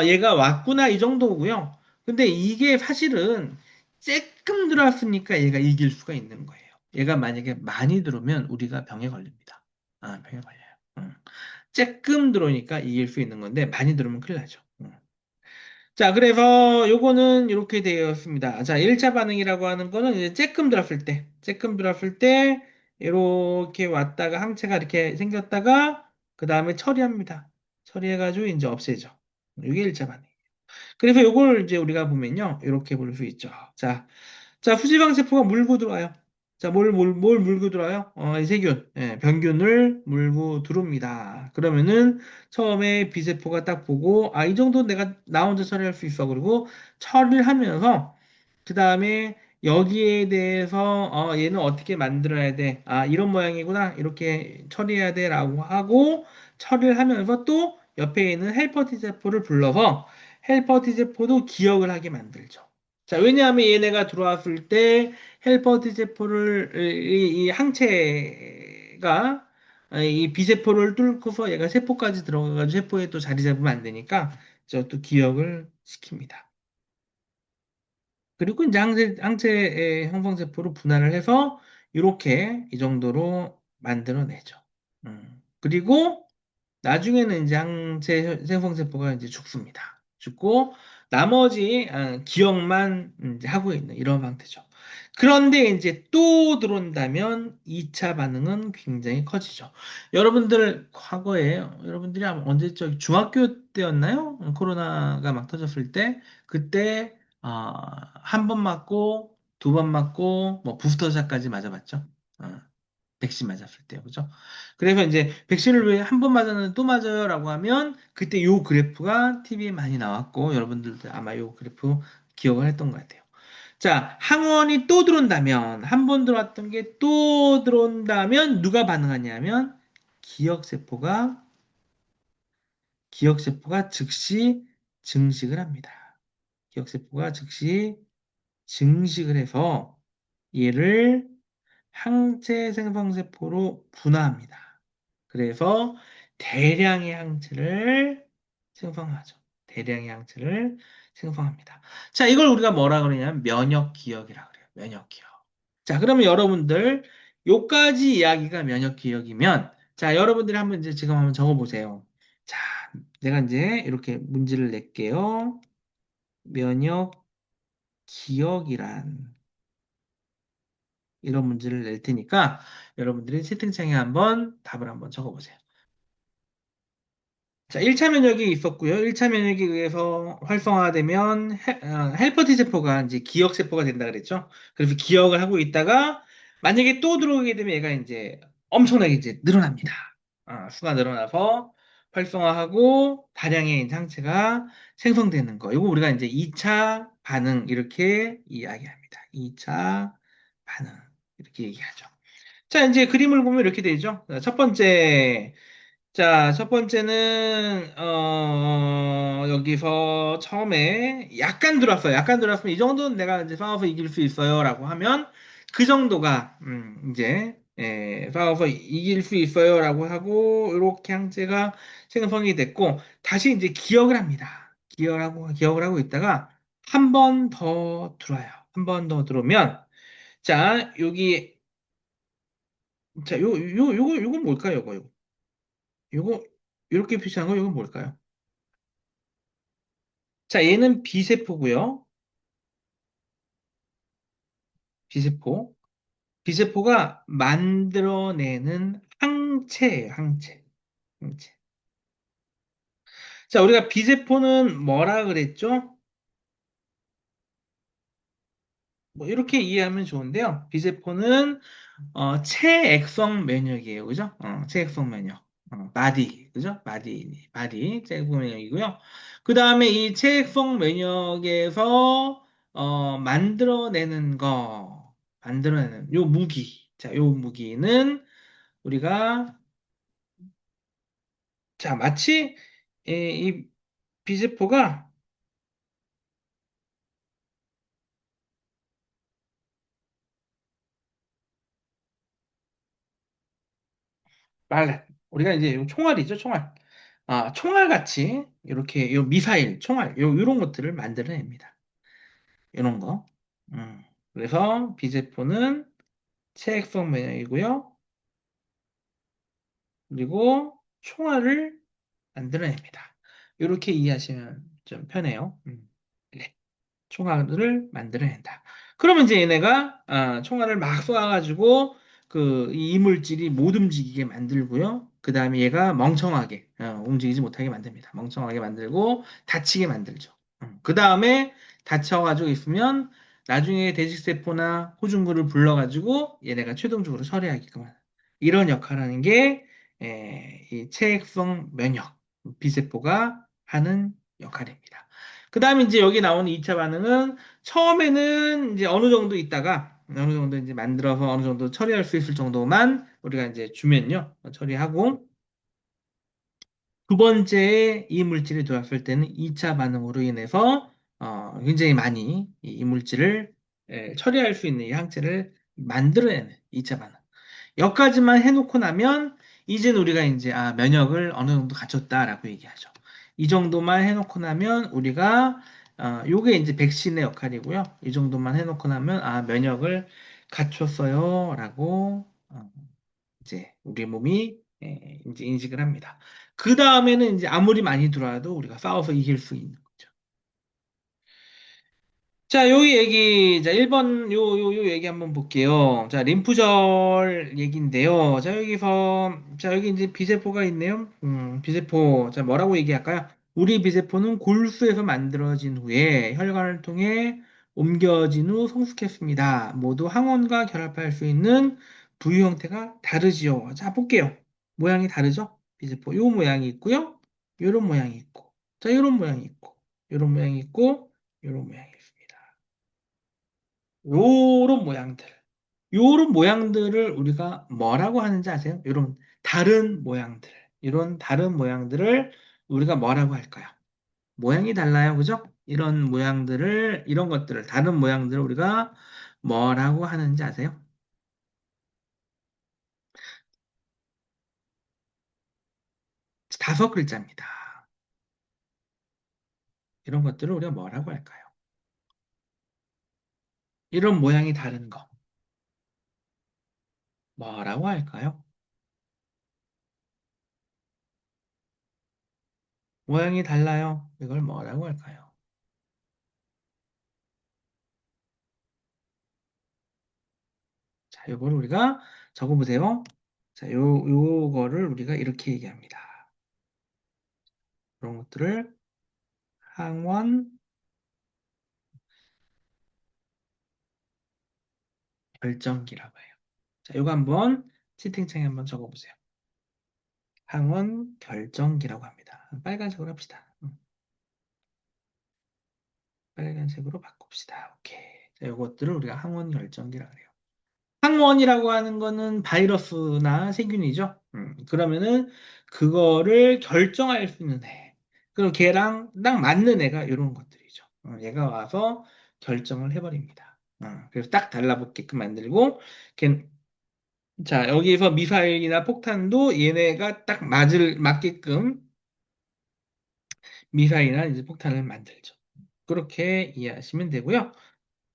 얘가 왔구나 이 정도고요. 근데 이게 사실은 쬐끔 들어왔으니까 얘가 이길 수가 있는 거예요. 얘가 만약에 많이 들어오면 우리가 병에 걸립니다. 병에 걸려요. 응. 쬐끔 들어오니까 이길 수 있는 건데 많이 들어오면 큰일 나죠. 응. 자, 그래서 요거는 이렇게 되었습니다. 자, 1차 반응이라고 하는 거는 이제 쬐끔 들어왔을 때 이렇게 왔다가 항체가 이렇게 생겼다가 그 다음에 처리합니다. 처리해가지고 이제 없애죠. 이게 1차 반응. 그래서 요걸 이제 우리가 보면요. 이렇게 볼 수 있죠. 자, 후지방 세포가 물고 들어와요. 자, 뭘 물고 들어와요? 이 세균, 병균을 물고 들어옵니다. 그러면은 처음에 B세포가 딱 보고, 이 정도 내가 나 혼자 처리할 수 있어. 그리고 처리를 하면서, 그 다음에 여기에 대해서, 얘는 어떻게 만들어야 돼? 이런 모양이구나. 이렇게 처리해야 돼. 라고 하고, 처리를 하면서 또 옆에 있는 헬퍼 T세포를 불러서 헬퍼 T세포도 기억을 하게 만들죠. 자, 왜냐하면 얘네가 들어왔을 때 헬퍼 T세포를 이 항체가 이 B세포를 뚫고서 얘가 세포까지 들어가가지고 세포에 또 자리 잡으면 안 되니까 저 또 기억을 시킵니다. 그리고 이제 항체의 형성세포로 분할을 해서 이렇게 이 정도로 만들어내죠. 그리고 나중에는 이제 항체 생성세포가 이제 죽습니다. 죽고 나머지 기억만 이제 하고 있는 이런 상태죠. 그런데 이제 또 들어온다면 2차 반응은 굉장히 커지죠. 여러분들 과거에 여러분들이 아마 언제적 중학교 때였나요? 코로나가 막 터졌을 때 그때 한 번 맞고 두 번 맞고 뭐 부스터샷까지 맞아봤죠. 어. 백신 맞았을 때요. 그죠? 그래서 이제 백신을 왜 한 번 맞았는데 또 맞아요라고 하면 그때 요 그래프가 TV에 많이 나왔고 여러분들도 아마 요 그래프 기억을 했던 것 같아요. 자, 항원이 또 들어온다면 한 번 들어왔던 게 또 들어온다면 누가 반응하냐면 기억세포가 기억세포가 즉시 증식을 합니다. 기억세포가 즉시 증식을 해서 얘를 항체 생성세포로 분화합니다. 그래서 대량의 항체를 생성하죠. 대량의 항체를 생성합니다. 자, 이걸 우리가 뭐라 그러냐면 면역 기억이라 그래요. 면역 기억. 자, 그러면 여러분들 요까지 이야기가 면역 기억이면 자, 여러분들이 한번 이제 지금 한번 적어 보세요. 자, 내가 이제 이렇게 문제를 낼게요. 면역 기억이란 이런 문제를 낼 테니까 여러분들이 채팅창에 한번 답을 한번 적어 보세요. 자, 1차 면역이 있었고요. 1차 면역에 의해서 활성화되면 헬퍼 T세포가 이제 기억 세포가 된다 그랬죠. 그래서 기억을 하고 있다가 만약에 또 들어오게 되면 얘가 이제 엄청나게 이제 늘어납니다. 수가 늘어나서 활성화하고 다량의 이제 항체가 생성되는 거. 이거 우리가 이제 2차 반응 이렇게 이야기합니다. 2차 반응 이렇게 얘기하죠. 자, 이제 그림을 보면 이렇게 되죠. 첫 번째 자, 첫 번째는, 여기서 처음에 약간 들어왔어요. 약간 들어왔으면 이 정도는 내가 이제 싸워서 이길 수 있어요. 라고 하면 그 정도가, 이제, 싸워서 이길 수 있어요. 라고 하고, 이렇게 항체가 생성이 됐고, 다시 이제 기억을 합니다. 기억을 하고 있다가 한 번 더 들어와요. 한 번 더 들어오면, 자, 여기, 자, 요건 뭘까요? 요거, 이렇게 표시한 거, 이건 뭘까요? 자, 얘는 비세포고요. 비세포. 비세포가 만들어내는 항체예요, 항체. 항체. 자, 우리가 비세포는 뭐라 그랬죠? 뭐 이렇게 이해하면 좋은데요. 비세포는 체액성 면역이에요. 그죠? 체액성 면역. 마디, 그죠? 마디, 체액성 면역이고요. 그 다음에 이 체액성 면역에서 만들어내는 요 무기. 자, 요 무기는 우리가 자, 마치 이 비세포가 우리가 이제 요 총알이죠, 총알. 총알 같이 이렇게 요 미사일, 총알, 요런 것들을 만들어냅니다. 이런 거. 음. 그래서 비세포는 체액성 면역이고요. 그리고 총알을 만들어냅니다. 이렇게 이해하시면 좀 편해요. 네. 총알을 만들어낸다. 그러면 이제 얘네가 총알을 막 쏘아가지고 그 이 이물질이 못 움직이게 만들고요. 그 다음에 얘가 멍청하게 움직이지 못하게 만듭니다. 멍청하게 만들고 다치게 만들죠. 그 다음에 다쳐가지고 있으면 나중에 대식세포나 호중구를 불러가지고 얘네가 최종적으로 처리하게끔 하는 이런 역할을 하는 게 이 체액성 면역 비세포가 하는 역할입니다. 그 다음에 이제 여기 나오는 2차 반응은 처음에는 이제 어느 정도 있다가 어느 정도 이제 만들어서 어느 정도 처리할 수 있을 정도만 우리가 이제 주면요. 처리하고 두 번째에 이 물질이 들어왔을 때는 2차 반응으로 인해서 굉장히 많이 이 물질을 처리할 수 있는 이 항체를 만들어내는 2차 반응. 여기까지만 해놓고 나면 이제는 우리가 이제 면역을 어느 정도 갖췄다라고 얘기하죠. 이 정도만 해놓고 나면 우리가 요게 이제 백신의 역할이고요. 이 정도만 해놓고 나면 면역을 갖췄어요라고 이제 우리 몸이 이제 인식을 합니다. 그 다음에는 이제 아무리 많이 들어와도 우리가 싸워서 이길 수 있는 거죠. 자, 여기 얘기, 자, 1번, 요 얘기 한번 볼게요. 자, 림프절 얘기인데요. 자, 여기서, 자, 여기 이제 비세포가 있네요. 비세포. 자, 뭐라고 얘기할까요? 우리 비세포는 골수에서 만들어진 후에 혈관을 통해 옮겨진 후 성숙했습니다. 모두 항원과 결합할 수 있는 부유 형태가 다르지요. 자, 볼게요. 모양이 다르죠? 비세포. 요 모양이 있고요. 요런 모양이 있고. 자, 요런 모양이 있고. 요런 모양이 있고. 요런 모양이 있습니다. 요런 모양들. 요런 모양들을 우리가 뭐라고 하는지 아세요? 요런 다른 모양들. 이런 다른 모양들을 우리가 뭐라고 할까요? 모양이 달라요. 그죠? 이런 모양들을, 이런 것들을, 다른 모양들을 우리가 뭐라고 하는지 아세요? 다섯 글자입니다. 이런 것들을 우리가 뭐라고 할까요? 이런 모양이 다른 거. 뭐라고 할까요? 모양이 달라요. 이걸 뭐라고 할까요? 자, 요걸 우리가 적어보세요. 자, 요거를 우리가 이렇게 얘기합니다. 그런 것들을 항원 결정기라고 해요. 자, 요거 한번 채팅창에 한번 적어보세요. 항원 결정기라고 합니다. 빨간색으로 합시다. 빨간색으로 바꿉시다. 오케이. 자, 요것들을 우리가 항원 결정기라고 해요. 항원이라고 하는 거는 바이러스나 세균이죠. 그러면은 그거를 결정할 수 있는 애. 그럼 걔랑 딱 맞는 애가 이런 것들이죠. 얘가 와서 결정을 해버립니다. 그래서 딱 달라붙게끔 만들고, 자, 여기서 미사일이나 폭탄도 얘네가 딱 맞게끔 미사일이나 이제 폭탄을 만들죠. 그렇게 이해하시면 되고요.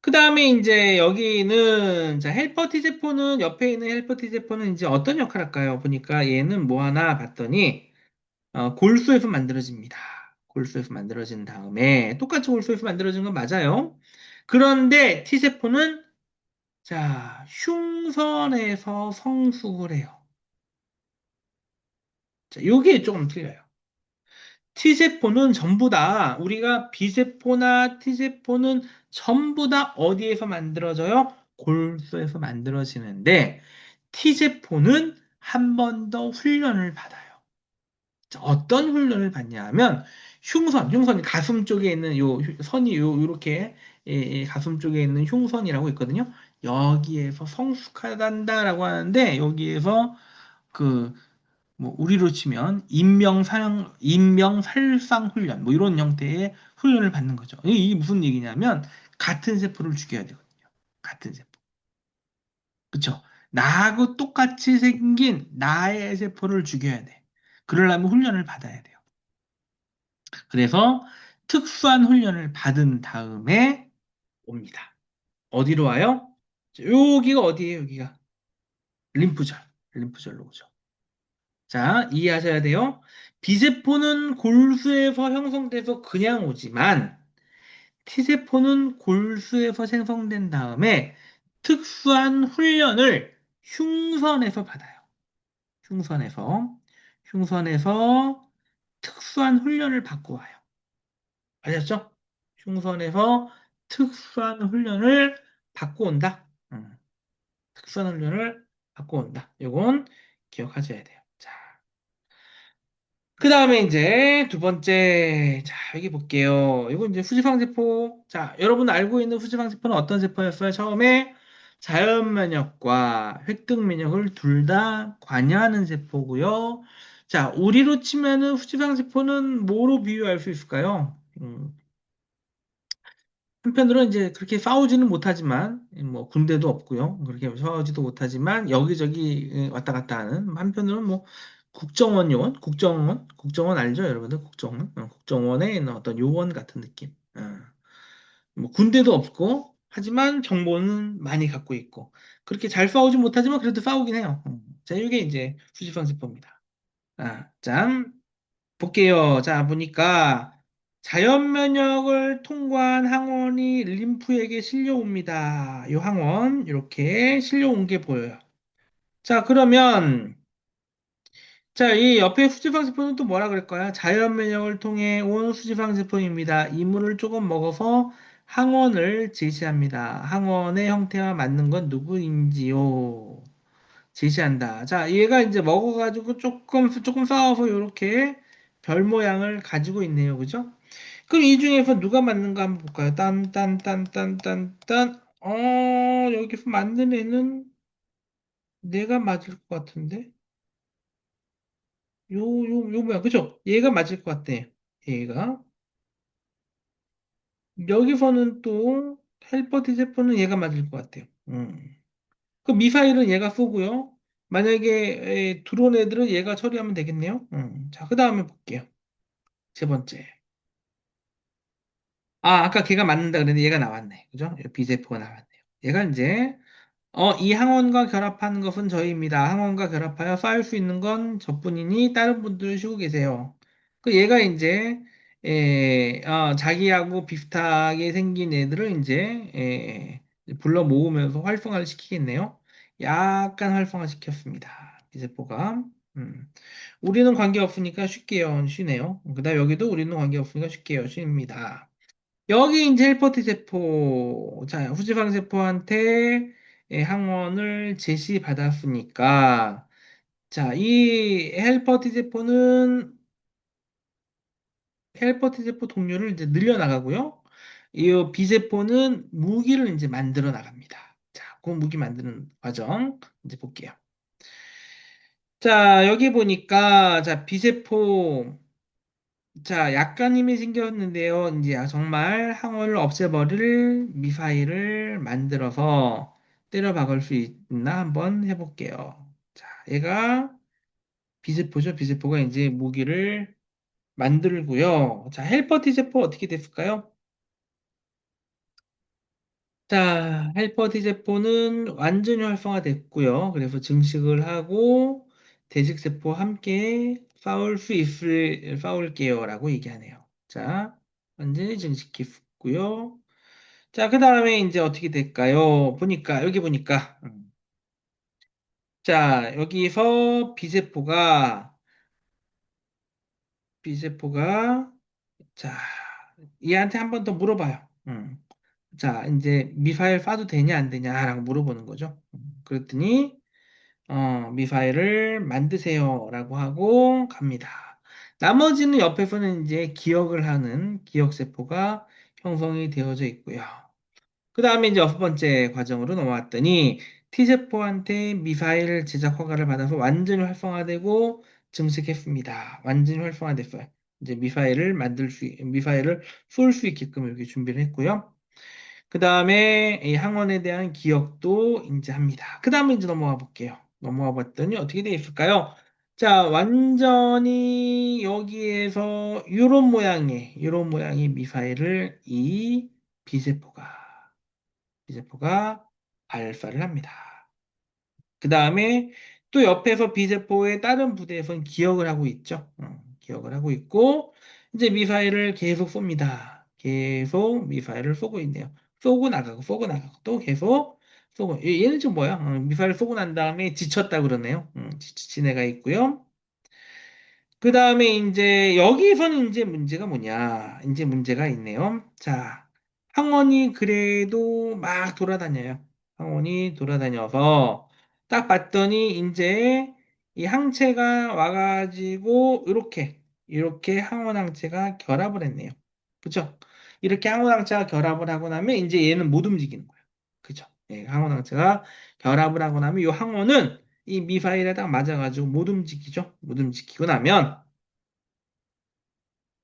그 다음에 이제 여기는, 자, 헬퍼 T세포는, 옆에 있는 헬퍼 T세포는 이제 어떤 역할을 할까요? 보니까 얘는 뭐 하나 봤더니, 골수에서 만들어집니다. 골수에서 만들어진 다음에, 똑같이 골수에서 만들어진 건 맞아요. 그런데 T세포는, 자, 흉선에서 성숙을 해요. 자, 요게 조금 틀려요. T세포는 전부 다, 우리가 B세포나 T세포는 전부 다 어디에서 만들어져요? 골수에서 만들어지는데, T세포는 한 번 더 훈련을 받아요. 자, 어떤 훈련을 받냐 하면, 흉선이 가슴 쪽에 있는 선이 요렇게, 가슴 쪽에 있는 흉선이라고 있거든요. 여기에서 성숙하단다라고 하는데, 여기에서 그 뭐 우리로 치면 인명살상 훈련 뭐 이런 형태의 훈련을 받는 거죠. 이게 무슨 얘기냐면 같은 세포를 죽여야 되거든요. 같은 세포. 그쵸? 나하고 똑같이 생긴 나의 세포를 죽여야 돼. 그러려면 훈련을 받아야 돼요. 그래서 특수한 훈련을 받은 다음에 옵니다. 어디로 와요? 여기가 어디예요? 여기가 림프절. 림프절로 오죠. 자, 이해하셔야 돼요. B세포는 골수에서 형성돼서 그냥 오지만 T세포는 골수에서 생성된 다음에 특수한 훈련을 흉선에서 받아요. 흉선에서. 흉선에서 특수한 훈련을 받고 와요. 아셨죠? 흉선에서 특수한 훈련을 받고 온다. 특수한 훈련을 받고 온다. 이건 기억하셔야 돼요. 자. 그 다음에 이제 두 번째, 자, 여기 볼게요. 이거 이제 후지방세포. 자, 여러분 알고 있는 후지방세포는 어떤 세포였어요? 처음에 자연 면역과 획득 면역을 둘 다 관여하는 세포고요. 자, 우리로 치면은 후지방세포는 뭐로 비유할 수 있을까요? 한편으로는 이제 그렇게 싸우지는 못하지만, 뭐, 군대도 없고요. 그렇게 싸우지도 못하지만, 여기저기 왔다 갔다 하는, 한편으로는 뭐, 국정원 요원? 국정원 알죠, 여러분들? 국정원? 국정원의 어떤 요원 같은 느낌. 뭐, 군대도 없고, 하지만 정보는 많이 갖고 있고, 그렇게 잘 싸우지 못하지만, 그래도 싸우긴 해요. 자, 이게 이제 수지방세포입니다. 자, 볼게요. 자, 보니까 자연 면역을 통과한 항원이 림프에게 실려옵니다. 이 항원 이렇게 실려온 게 보여요. 자, 그러면 자, 이 옆에 수지방세포는 또 뭐라 그럴까요? 자연 면역을 통해 온 수지방세포입니다. 이물을 조금 먹어서 항원을 제시합니다. 항원의 형태와 맞는 건 누구인지요? 제시한다. 자, 얘가 이제 먹어가지고 조금 싸워서 이렇게 별 모양을 가지고 있네요. 그죠? 그럼 이 중에서 누가 맞는가 한번 볼까요? 딴. 여기서 맞는 애는 내가 맞을 것 같은데? 뭐야. 그죠? 얘가 맞을 것 같아. 얘가. 여기서는 또 헬퍼 티제포는 얘가 맞을 것 같아요. 그 미사일은 얘가 쏘고요. 만약에 드론 애들은 얘가 처리하면 되겠네요. 자, 그 다음에 볼게요. 세 번째. 아까 걔가 맞는다 그랬는데 얘가 나왔네. 그죠? 비제포가 나왔네요. 얘가 이제 이 항원과 결합하는 것은 저희입니다. 항원과 결합하여 쌓을 수 있는 건 저뿐이니 다른 분들은 쉬고 계세요. 그 얘가 이제 자기하고 비슷하게 생긴 애들을 이제 불러 모으면서 활성화를 시키겠네요. 약간 활성화 시켰습니다. 비세포가. 음. 우리는 관계없으니까 쉴게요. 쉬네요. 그다음 여기도 우리는 관계없으니까 쉴게요. 쉽니다. 여기 이제 헬퍼티 세포, 자, 후지방 세포한테 항원을 제시받았으니까, 자, 이 헬퍼티 세포 동료를 이제 늘려나가고요. 이 비세포는 무기를 이제 만들어 나갑니다. 자, 그 무기 만드는 과정 이제 볼게요. 자, 여기 보니까, 자, 비세포, 자, 약간 힘이 생겼는데요. 이제 정말 항원을 없애버릴 미사일을 만들어서 때려 박을 수 있나 한번 해볼게요. 자, 얘가 비세포죠. 비세포가 이제 무기를 만들고요. 자, 헬퍼 T세포 어떻게 됐을까요? 자, 헬퍼 T세포는 완전히 활성화됐고요. 그래서 증식을 하고 대식세포와 함께 싸울게요라고 얘기하네요. 자, 완전히 증식했고요. 자, 그 다음에 이제 어떻게 될까요? 여기 보니까, 자, 여기서 비세포가, 자, 얘한테 한 번 더 물어봐요. 자, 이제 미사일 쏴도 되냐, 안 되냐라고 물어보는 거죠. 그랬더니, 미사일을 만드세요라고 하고 갑니다. 나머지는 옆에서는 이제 기억을 하는 기억세포가 형성이 되어져 있고요. 그 다음에 이제 여섯 번째 과정으로 넘어왔더니 T세포한테 미사일 제작 허가를 받아서 완전히 활성화되고 증식했습니다. 완전히 활성화됐어요. 이제 미사일을 쏠 수 있게끔 이렇게 준비를 했고요. 그 다음에 이 항원에 대한 기억도 이제 합니다. 그 다음에 이제 넘어가 볼게요. 넘어가 봤더니 어떻게 되어 있을까요? 자, 완전히 여기에서 이런 모양의 미사일을 이 비세포가 비세포가 발사를 합니다. 그 다음에 또 옆에서 비세포의 다른 부대에서는 기억을 하고 있죠. 기억을 하고 있고, 이제 미사일을 계속 쏩니다. 계속 미사일을 쏘고 있네요. 쏘고 나가고, 또 계속 쏘고, 얘는 지금 뭐야? 미사일 쏘고 난 다음에 지쳤다 그러네요. 지친 애가 있고요. 그 다음에 이제 여기서는 이제 문제가 뭐냐? 이제 문제가 있네요. 자, 항원이 그래도 막 돌아다녀요. 항원이 돌아다녀서 딱 봤더니 이제 이 항체가 와가지고 이렇게 항원 항체가 결합을 했네요. 그죠? 이렇게 항원 항체가 결합을 하고 나면 이제 얘는 못 움직이는 거예요. 그죠? 예, 항원 항체가 결합을 하고 나면 이 항원은 이 미사일에 딱 맞아가지고 못 움직이죠. 못 움직이고 나면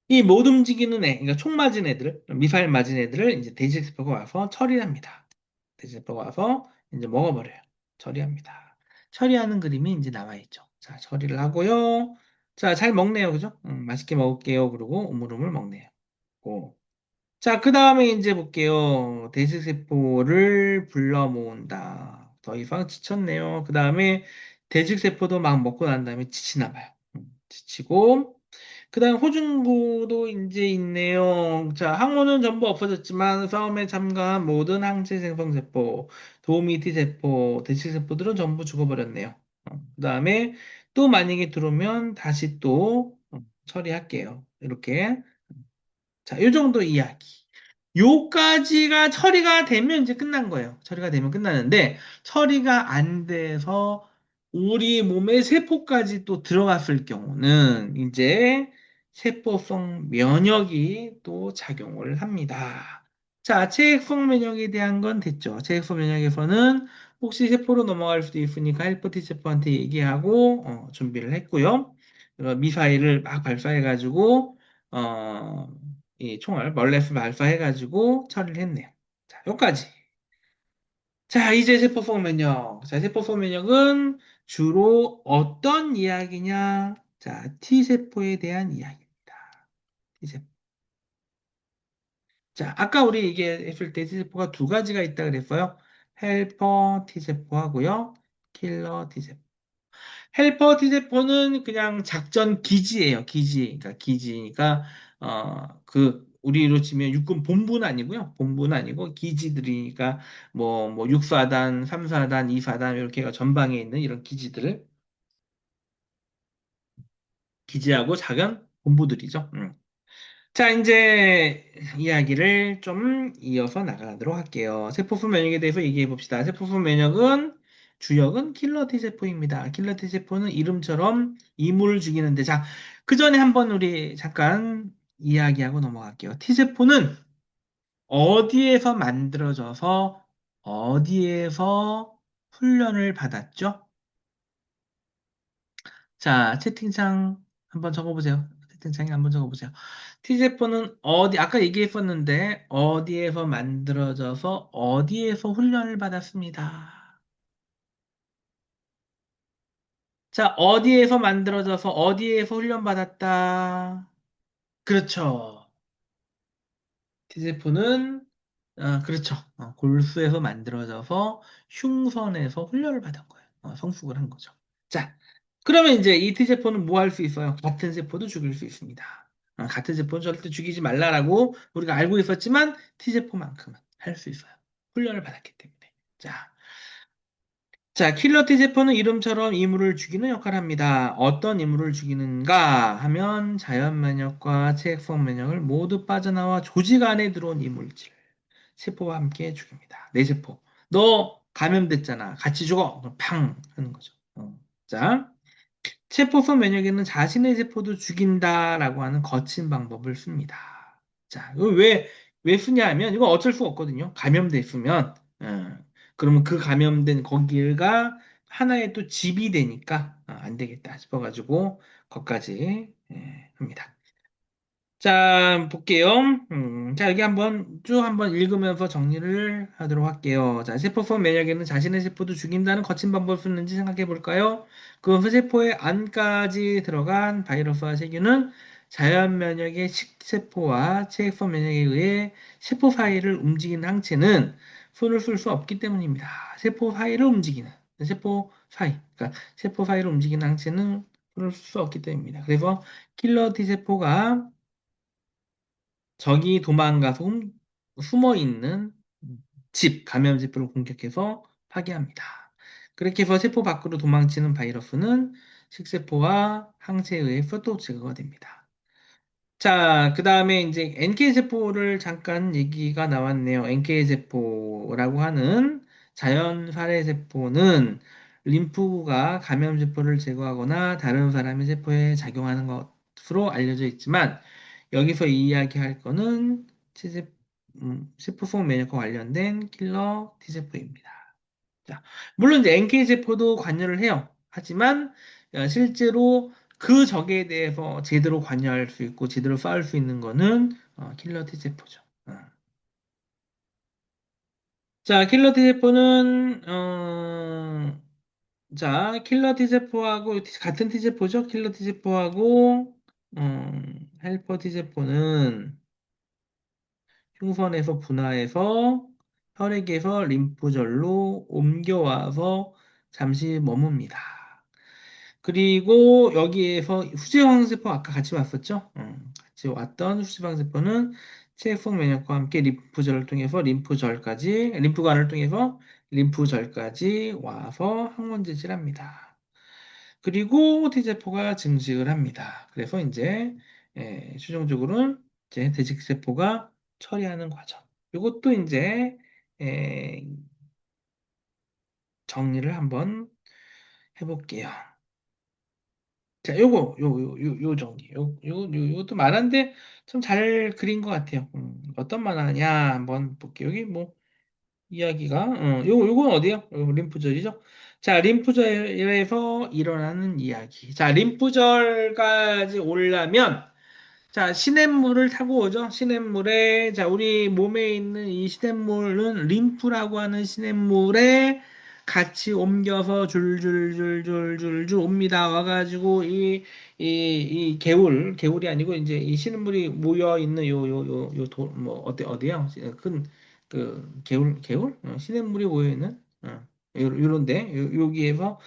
이 못 움직이는 애, 그러니까 총 맞은 애들, 미사일 맞은 애들을 이제 돼지세포가 와서 처리합니다. 돼지세포가 와서 이제 먹어버려요. 처리합니다. 처리하는 그림이 이제 나와 있죠. 자, 처리를 하고요. 자, 잘 먹네요. 그죠? 맛있게 먹을게요. 그러고 우물우물 먹네요. 고. 자, 그 다음에 이제 볼게요. 돼지세포를 불러 모은다. 더 이상 지쳤네요. 그 다음에 돼지세포도 막 먹고 난 다음에 지치나 봐요. 지치고, 그 다음 호중구도 이제 있네요. 자, 항모는 전부 없어졌지만 싸움에 참가한 모든 항체 생성세포, 도우미 T세포, 돼지세포들은 전부 죽어버렸네요. 그 다음에 또 만약에 들어오면 다시 또 처리할게요. 이렇게. 자, 이 정도 이야기. 요까지가 처리가 되면 이제 끝난 거예요. 처리가 되면 끝나는데, 처리가 안 돼서 우리 몸에 세포까지 또 들어갔을 경우는 이제 세포성 면역이 또 작용을 합니다. 자, 체액성 면역에 대한 건 됐죠. 체액성 면역에서는 혹시 세포로 넘어갈 수도 있으니까 헬퍼 T세포한테 얘기하고 준비를 했고요. 미사일을 막 발사해가지고 어, 이 총알 멀레스 발사해가지고 처리를 했네요. 자, 여기까지. 자, 이제 세포성 면역. 자, 세포성 면역은 주로 어떤 이야기냐? 자, T세포에 대한 이야기입니다. T세포. 자, 아까 우리 얘기했을 때 T세포가 두 가지가 있다 그랬어요. 헬퍼 T세포하고요. 킬러 T세포. 헬퍼 T세포는 그냥 작전 기지예요. 기지. 그러니까 기지니까 우리로 치면 육군 본부는 아니고요. 본부는 아니고 기지들이니까 뭐 6사단, 3사단, 2사단 이렇게가 전방에 있는 이런 기지들을 기지하고 작은 본부들이죠. 자, 이제 이야기를 좀 이어서 나가도록 할게요. 세포수 면역에 대해서 얘기해 봅시다. 세포수 면역은 주역은 킬러 T세포입니다. 킬러 T세포는 이름처럼 이물을 죽이는데, 자, 그 전에 한번 우리 잠깐 이야기하고 넘어갈게요. T세포는 어디에서 만들어져서 어디에서 훈련을 받았죠? 자, 채팅창 한번 적어보세요. 채팅창에 한번 적어보세요. T세포는 아까 얘기했었는데, 어디에서 만들어져서 어디에서 훈련을 받았습니다. 자, 어디에서 만들어져서 어디에서 훈련받았다. 그렇죠. T세포는, 그렇죠. 골수에서 만들어져서 흉선에서 훈련을 받은 거예요. 성숙을 한 거죠. 자, 그러면 이제 이 T세포는 뭐 할 수 있어요? 같은 세포도 죽일 수 있습니다. 같은 세포는 절대 죽이지 말라라고 우리가 알고 있었지만 T세포만큼은 할 수 있어요. 훈련을 받았기 때문에. 자, 킬러 T세포는 이름처럼 이물을 죽이는 역할을 합니다. 어떤 이물을 죽이는가 하면 자연 면역과 체액성 면역을 모두 빠져나와 조직 안에 들어온 이물질. 세포와 함께 죽입니다. 내 세포. 너 감염됐잖아. 같이 죽어. 그럼 팡 하는 거죠. 자, 세포성 면역에는 자신의 세포도 죽인다라고 하는 거친 방법을 씁니다. 자, 이거 왜 쓰냐 하면 이거 어쩔 수 없거든요. 감염됐으면, 그러면 그 감염된 거기가 하나의 또 집이 되니까 안 되겠다 싶어가지고 거기까지 합니다. 자, 볼게요. 자, 여기 쭉 한번 읽으면서 정리를 하도록 할게요. 자, 세포성 면역에는 자신의 세포도 죽인다는 거친 방법을 쓰는지 생각해 볼까요? 그 세포의 안까지 들어간 바이러스와 세균은 자연 면역의 식세포와 체액성 면역에 의해 세포 사이를 움직이는 항체는 손을 쓸 수 없기 때문입니다. 세포 사이를 움직이는, 그러니까 세포 사이를 움직이는 항체는 손을 쓸 수 없기 때문입니다. 그래서 킬러 T세포가 적이 도망가서 숨어 있는 감염체포를 공격해서 파괴합니다. 그렇게 해서 세포 밖으로 도망치는 바이러스는 식세포와 항체에 의해서 또 제거가 됩니다. 자, 그 다음에 이제 NK세포를 잠깐 얘기가 나왔네요. NK세포라고 하는 자연 살해세포는 림프구가 감염세포를 제거하거나 다른 사람의 세포에 작용하는 것으로 알려져 있지만 여기서 이야기할 거는 세포성 면역과 관련된 킬러 T세포입니다. 자, 물론 이제 NK세포도 관여를 해요. 하지만 실제로 그 적에 대해서 제대로 관여할 수 있고 제대로 싸울 수 있는 거는 킬러 T세포죠. 자, 킬러 T세포는 자, 킬러 T세포하고 같은 T세포죠? 킬러 T세포하고 헬퍼 T세포는 흉선에서 분화해서 혈액에서 림프절로 옮겨와서 잠시 머뭅니다. 그리고 여기에서 후지방세포 아까 같이 왔었죠? 같이 왔던 후지방세포는 체속 면역과 함께 림프절을 통해서 림프관을 통해서 림프절까지 와서 항원제질합니다. 그리고 T세포가 증식을 합니다. 그래서 이제 최종적으로는 이제 대직세포가 처리하는 과정. 이것도 이제 에, 정리를 한번 해볼게요. 자, 요 정리. 요것도 만화인데 좀 잘 그린 것 같아요. 어떤 만화냐 한번 볼게요. 여기 뭐 이야기가, 요건 어디요? 요 림프절이죠? 자, 림프절에서 일어나는 이야기. 자, 림프절까지 오려면 자, 시냇물을 타고 오죠. 시냇물에, 자, 우리 몸에 있는 이 시냇물은 림프라고 하는 시냇물에 같이 옮겨서 줄줄줄줄줄줄 옵니다. 와가지고 이 개울이 아니고 이제 이 시냇물이 모여 있는 뭐, 어디요? 큰, 개울? 시냇물이 모여 있는, 요런데, 여기에서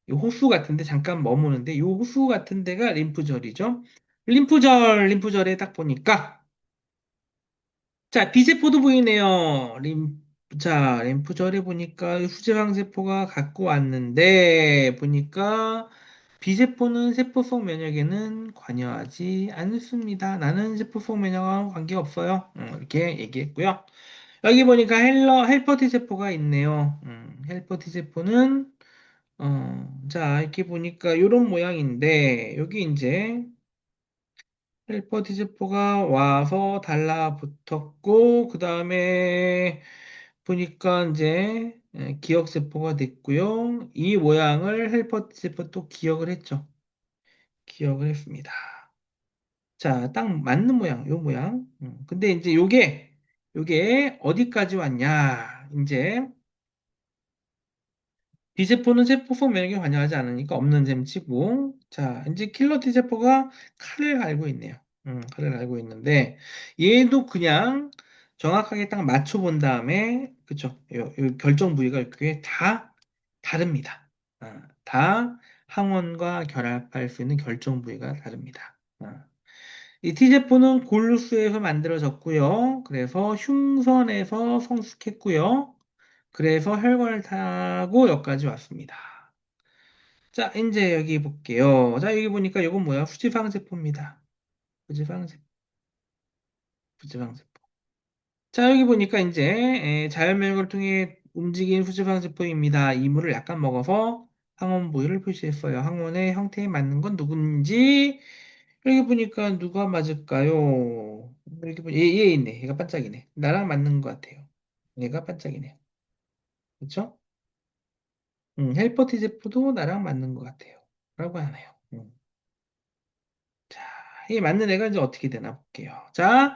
요 호수 같은데 잠깐 머무는데 요 호수 같은 데가 림프절이죠. 림프절에 딱 보니까 자, 비세포도 보이네요. 자, 림프절에 보니까 후지방세포가 갖고 왔는데 보니까 비세포는 세포성 면역에는 관여하지 않습니다. 나는 세포성 면역과 관계없어요. 이렇게 얘기했고요. 여기 보니까 헬퍼 T세포가 있네요. 헬퍼 T세포는 자, 이렇게 보니까 이런 모양인데, 여기 이제 헬퍼 티즈포가 와서 달라붙었고, 그 다음에 보니까 이제 기억세포가 됐고요. 이 모양을 헬퍼 티즈포 또 기억을 했죠. 기억을 했습니다. 자, 딱 맞는 모양, 요 모양. 근데 이제 요게 어디까지 왔냐. 이제 B세포는 세포성 면역에 관여하지 않으니까 없는 셈 치고, 자, 이제 킬러 T세포가 칼을 갈고 있네요. 칼을 갈고 있는데, 얘도 그냥 정확하게 딱 맞춰본 다음에, 그쵸? 요 결정 부위가 그게 다 다릅니다. 다 항원과 결합할 수 있는 결정 부위가 다릅니다. 이 T세포는 골수에서 만들어졌고요. 그래서 흉선에서 성숙했고요. 그래서 혈관을 타고 여기까지 왔습니다. 자, 이제 여기 볼게요. 자, 여기 보니까 이건 뭐야? 후지방세포입니다. 후지방세포, 후지방세포. 자, 여기 보니까 이제 자연면역을 통해 움직인 후지방세포입니다. 이물을 약간 먹어서 항원 부위를 표시했어요. 항원의 형태에 맞는 건 누군지 여기 보니까 누가 맞을까요? 여기 보니 얘 있네. 얘가 반짝이네. 나랑 맞는 것 같아요. 얘가 반짝이네. 그렇죠? 헬퍼 티제프도 나랑 맞는 것 같아요. 라고 하네요. 자, 이 맞는 애가 이제 어떻게 되나 볼게요. 자,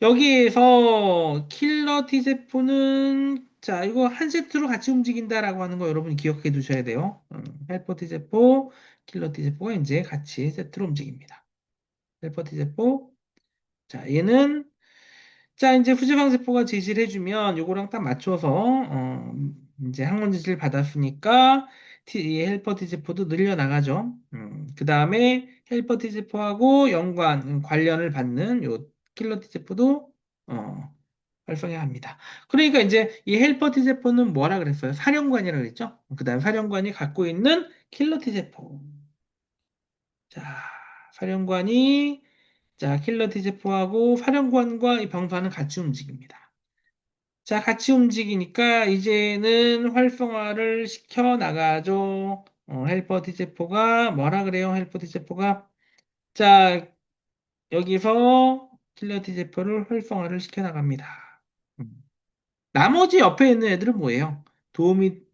여기에서 킬러 티제프는 자, 이거 한 세트로 같이 움직인다라고 하는 거 여러분 기억해 두셔야 돼요. 헬퍼 티제포, 킬러 티제포가 이제 같이 세트로 움직입니다. 헬퍼 티제포. 자, 얘는 자, 이제 후지방세포가 제시를 해주면 요거랑 딱 맞춰서 이제 항원 제시를 받았으니까 이 헬퍼 T세포도 늘려나가죠. 그 다음에 헬퍼 T세포하고 관련을 받는 요 킬러 T세포도 활성해야 합니다. 그러니까 이제 이 헬퍼 T세포는 뭐라 그랬어요? 사령관이라 그랬죠? 그 다음 사령관이 갖고 있는 킬러 T세포. 자, 사령관이 자, 킬러 T세포하고 사령관과 이 병사는 같이 움직입니다. 자, 같이 움직이니까 이제는 활성화를 시켜 나가죠. 헬퍼 T세포가 뭐라 그래요? 헬퍼 T세포가 자, 여기서 킬러 T세포를 활성화를 시켜 나갑니다. 음. 나머지 옆에 있는 애들은 뭐예요?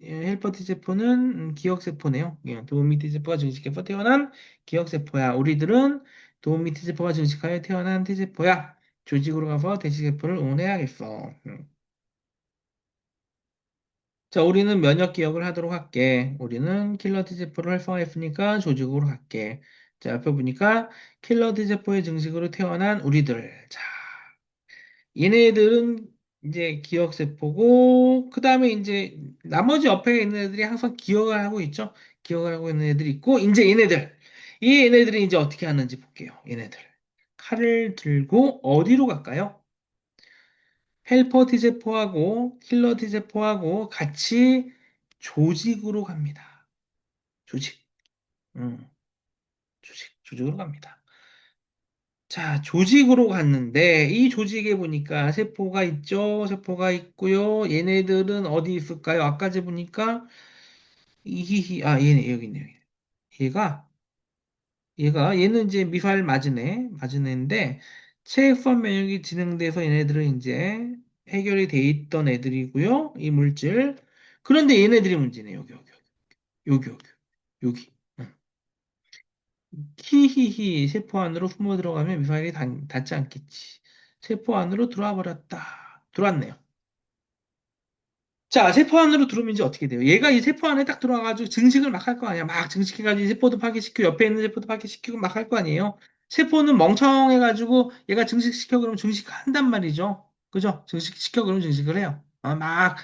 헬퍼 T세포는 기억세포네요. 예, 도우미 T세포가 증식해서 태어난 기억세포야. 우리들은 도우미 T세포가 증식하여 태어난 T세포야. 조직으로 가서 대시세포를 응원해야겠어. 자, 우리는 면역 기억을 하도록 할게. 우리는 킬러 T세포를 활성화했으니까 조직으로 갈게. 자, 옆에 보니까 킬러 T세포의 증식으로 태어난 우리들. 자, 얘네들은 이제 기억세포고, 그 다음에 이제 나머지 옆에 있는 애들이 항상 기억을 하고 있죠. 기억을 하고 있는 애들이 있고, 이제 얘네들. 이 얘네들이 이제 어떻게 하는지 볼게요. 얘네들. 칼을 들고 어디로 갈까요? 헬퍼 T세포하고 킬러 T세포하고 같이 조직으로 갑니다. 조직. 음, 조직으로 갑니다. 자, 조직으로 갔는데, 이 조직에 보니까 세포가 있죠? 세포가 있고요. 얘네들은 어디 있을까요? 아까 제 보니까, 얘네, 여기 있네, 여기. 얘가, 얘는 이제 미사일 맞은 애인데, 체액성 면역이 진행돼서 얘네들은 이제 해결이 돼 있던 애들이고요. 이 물질. 그런데 얘네들이 문제네, 여기, 여기, 여기. 응. 히히히, 세포 안으로 숨어 들어가면 미사일이 닿지 않겠지. 세포 안으로 들어와 버렸다. 들어왔네요. 자, 세포 안으로 들어오면 이제 어떻게 돼요? 얘가 이 세포 안에 딱 들어와가지고 증식을 막 할 거 아니야. 막 증식해가지고 이 세포도 파괴시키고 옆에 있는 세포도 파괴시키고 막 할 거 아니에요. 세포는 멍청해가지고 얘가 증식시켜 그러면 증식한단 말이죠. 그죠? 증식시켜 그러면 증식을 해요. 그러니까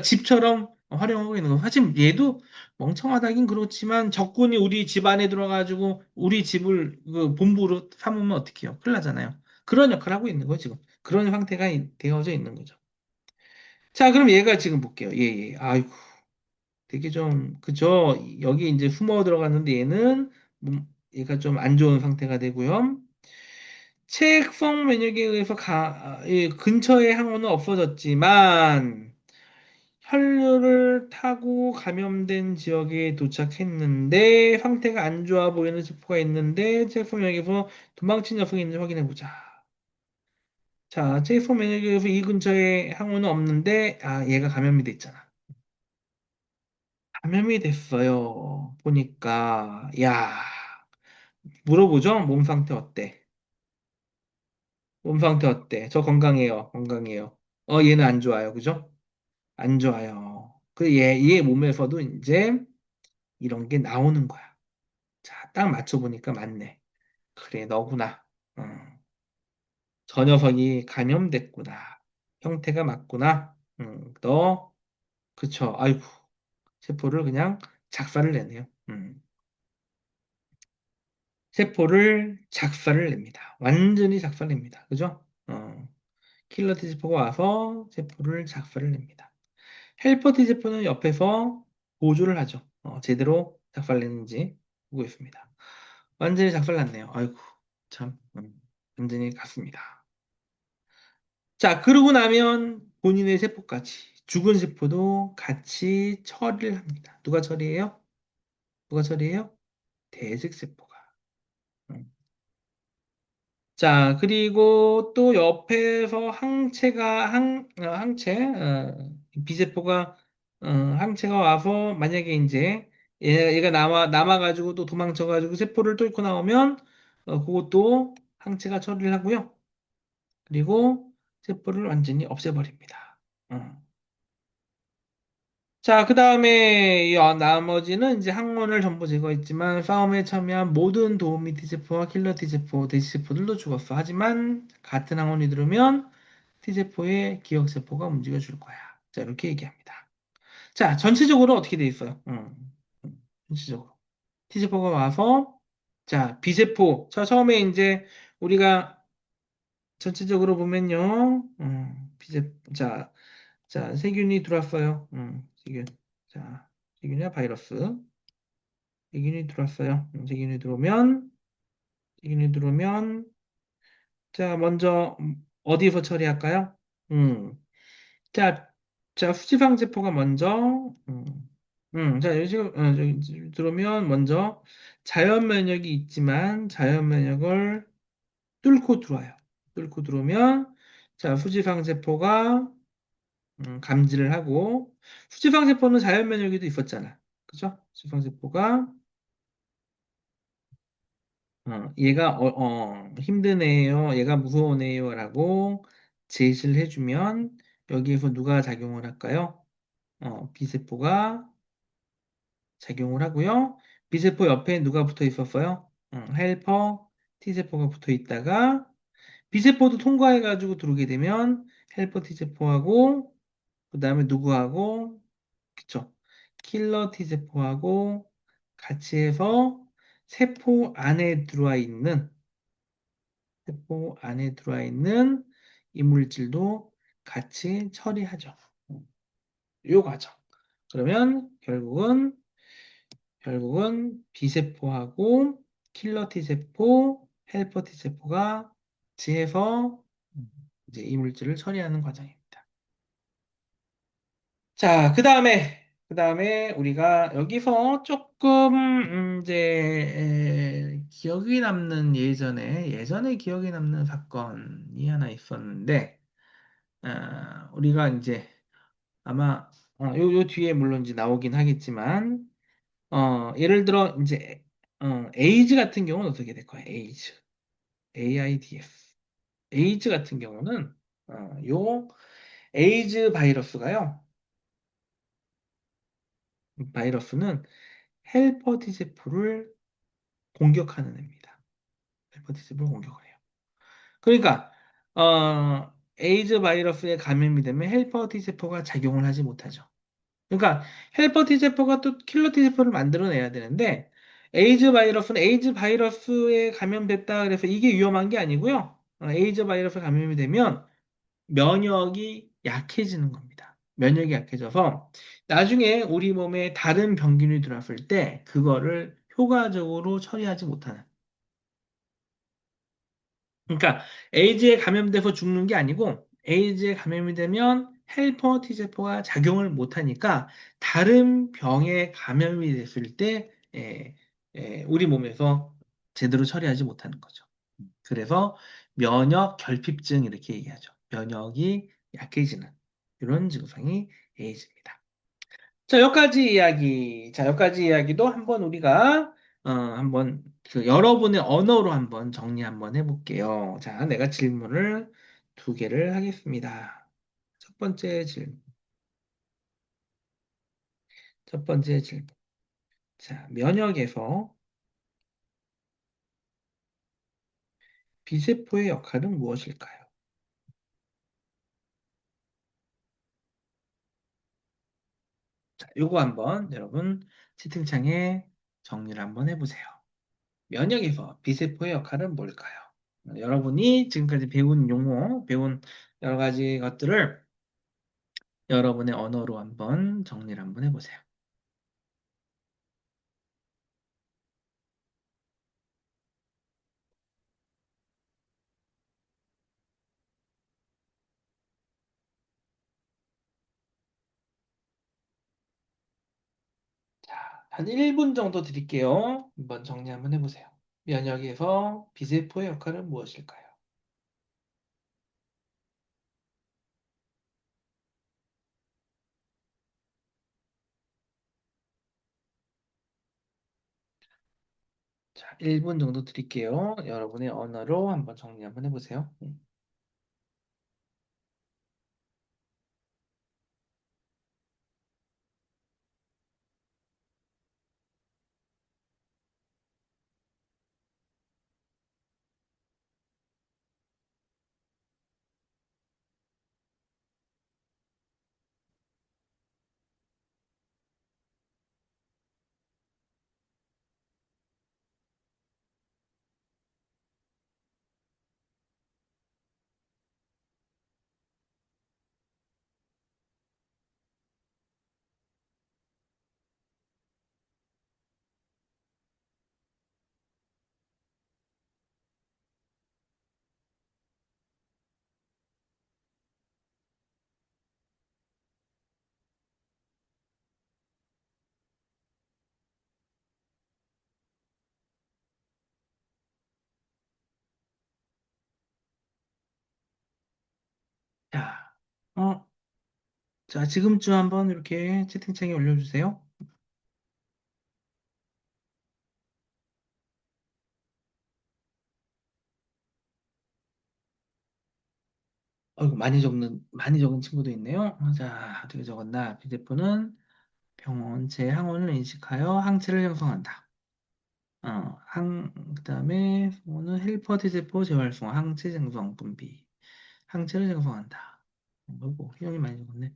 집처럼 활용하고 있는 거. 사실 얘도 멍청하다긴 그렇지만 적군이 우리 집 안에 들어가지고 우리 집을 그 본부로 삼으면 어떡해요? 큰일 나잖아요. 그런 역할을 하고 있는 거 지금. 그런 상태가 되어져 있는 거죠. 자, 그럼 얘가 지금 볼게요. 아이고, 되게 좀, 그죠? 여기 이제 숨어 들어갔는데 얘는, 얘가 좀 안 좋은 상태가 되고요. 체액성 면역에 의해서 이 근처의 항원은 없어졌지만, 혈류를 타고 감염된 지역에 도착했는데, 상태가 안 좋아 보이는 세포가 있는데, 체액성 면역에서 도망친 녀석이 있는지 확인해 보자. 자, 체액성 면역에 의해서 이 근처에 항원은 없는데, 얘가 감염이 됐잖아. 감염이 됐어요. 보니까, 야, 물어보죠? 몸 상태 어때? 몸 상태 어때? 저 건강해요. 건강해요. 얘는 안 좋아요. 그죠? 안 좋아요. 얘 몸에서도 이제 이런 게 나오는 거야. 자, 딱 맞춰보니까 맞네. 그래, 너구나. 어, 저 녀석이 감염됐구나. 형태가 맞구나. 그쵸. 아이고, 세포를 그냥 작살을 내네요. 세포를 작살을 냅니다. 완전히 작살냅니다. 그죠? 킬러 T세포가 와서 세포를 작살을 냅니다. 헬퍼 T세포는 옆에서 보조를 하죠. 제대로 작살냈는지 보고 있습니다. 완전히 작살났네요. 아이고, 참, 완전히 갔습니다. 자, 그러고 나면 본인의 세포까지, 죽은 세포도 같이 처리를 합니다. 누가 처리해요? 누가 처리해요? 대색세포가. 자, 그리고 또 옆에서 비세포가, 항체가 와서 만약에 이제 얘가 남아가지고 또 도망쳐가지고 세포를 뚫고 나오면, 그것도 항체가 처리를 하고요. 그리고 세포를 완전히 없애버립니다. 어. 자, 그 다음에 나머지는 이제 항원을 전부 제거했지만 싸움에 참여한 모든 도우미 T세포와 킬러 T세포, 대시세포들도 죽었어. 하지만 같은 항원이 들으면 T세포의 기억세포가 움직여줄 거야. 자, 이렇게 얘기합니다. 자, 전체적으로 어떻게 돼 있어요? 전체적으로. T세포가 와서, 자, B세포. 자, 처음에 이제 우리가 전체적으로 보면요. 자, 세균이 들어왔어요. 세균. 자, 세균이야, 바이러스. 세균이 들어오면, 자, 먼저, 어디서 처리할까요? 음, 자, 수지방세포가 먼저, 자, 여기 지금, 저기 들어오면 먼저, 자연 면역이 있지만, 자연 면역을 뚫고 들어와요. 뚫고 들어오면, 자, 수지방세포가, 감지를 하고 수지방세포는 자연 면역에도 있었잖아. 그죠? 수지방세포가 얘가 힘드네요, 얘가 무서우네요라고 제시를 해주면 여기에서 누가 작용을 할까요? B세포가 작용을 하고요. B세포 옆에 누가 붙어 있었어요? 헬퍼 T세포가 붙어 있다가 B세포도 통과해가지고 들어오게 되면 헬퍼 T세포하고 그 다음에 누구하고 그쵸? 킬러 T세포하고 같이 해서 세포 안에 들어와 있는 세포 안에 들어와 있는 이물질도 같이 처리하죠. 요 과정. 그러면 결국은 B세포하고 킬러 T세포, 헬퍼 T세포가 같이 해서 이제 이물질을 처리하는 과정입니다. 자, 그 다음에 우리가 여기서 조금 이제 기억이 남는 예전에 기억이 남는 사건이 하나 있었는데 우리가 이제 아마 요 뒤에 물론 이제 나오긴 하겠지만 예를 들어 이제 에이즈 같은 경우는 어떻게 될 거야? 에이즈, AIDS, 에이즈 같은 경우는 요 에이즈 바이러스는 헬퍼 T세포를 공격하는 애입니다. 헬퍼 T세포를 공격을 해요. 그러니까 에이즈 바이러스에 감염이 되면 헬퍼 T세포가 작용을 하지 못하죠. 그러니까 헬퍼 T세포가 또 킬러 T세포를 만들어내야 되는데 에이즈 바이러스에 감염됐다 그래서 이게 위험한 게 아니고요. 에이즈 바이러스에 감염이 되면 면역이 약해지는 겁니다. 면역이 약해져서 나중에 우리 몸에 다른 병균이 들어왔을 때 그거를 효과적으로 처리하지 못하는. 그러니까 에이즈에 감염돼서 죽는 게 아니고 에이즈에 감염이 되면 헬퍼 T세포가 작용을 못하니까 다른 병에 감염이 됐을 때 우리 몸에서 제대로 처리하지 못하는 거죠. 그래서 면역 결핍증 이렇게 얘기하죠. 면역이 약해지는 이런 증상이 에이즈입니다. 여기까지 이야기도 한번 우리가 한번 그 여러분의 언어로 한번 정리 한번 해볼게요. 자, 내가 질문을 두 개를 하겠습니다. 첫 번째 질문. 첫 번째 질문. 자, 면역에서 비세포의 역할은 무엇일까요? 자, 요거 한번 여러분 채팅창에 정리를 한번 해보세요. 면역에서 비세포의 역할은 뭘까요? 여러분이 지금까지 배운 용어, 배운 여러 가지 것들을 여러분의 언어로 한번 정리를 한번 해보세요. 자, 한 1분 정도 드릴게요. 한번 정리 한번 해보세요. 면역에서 비세포의 역할은 무엇일까요? 자, 1분 정도 드릴게요. 여러분의 언어로 한번 정리 한번 해보세요. 자, 어, 자, 지금쯤 한번 이렇게 채팅창에 올려주세요. 어이구, 많이 적은 친구도 있네요. 자, 어떻게 적었나? 비대포는 병원체 항원을 인식하여 항체를 형성한다. 그다음에 오는 헬퍼 T세포 재활성, 항체 생성 분비, 항체를 생성한다. 뭐고, 희용이 많이 적었네.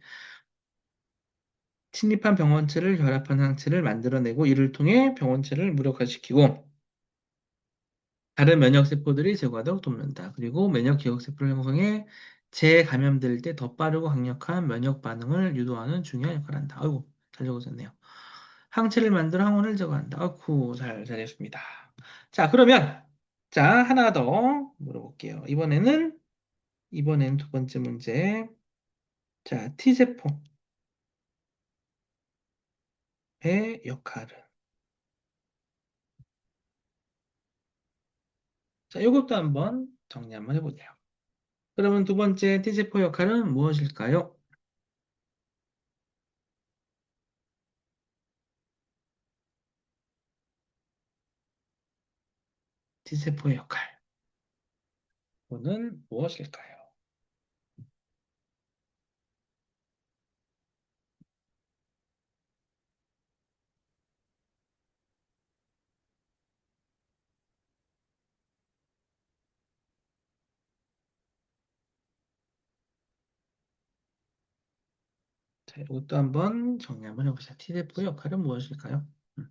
침입한 병원체를 결합한 항체를 만들어내고 이를 통해 병원체를 무력화시키고 다른 면역세포들이 제거하도록 돕는다. 그리고 면역 기억세포를 형성해 재감염될 때 더 빠르고 강력한 면역 반응을 유도하는 중요한 역할을 한다. 아이고, 잘 적어졌네요. 항체를 만들어 항원을 제거한다. 아이고, 잘했습니다. 자, 그러면, 자, 하나 더 물어볼게요. 이번에는 두 번째 문제. 자, T세포의 역할은. 자, 이것도 한번 정리 한번 해보세요. 그러면 두 번째 T세포 역할은 무엇일까요? T세포의 역할. 그는 무엇일까요? 자, 이것도 한번 정리 한번 해보자. T세포의 역할은 무엇일까요? 음,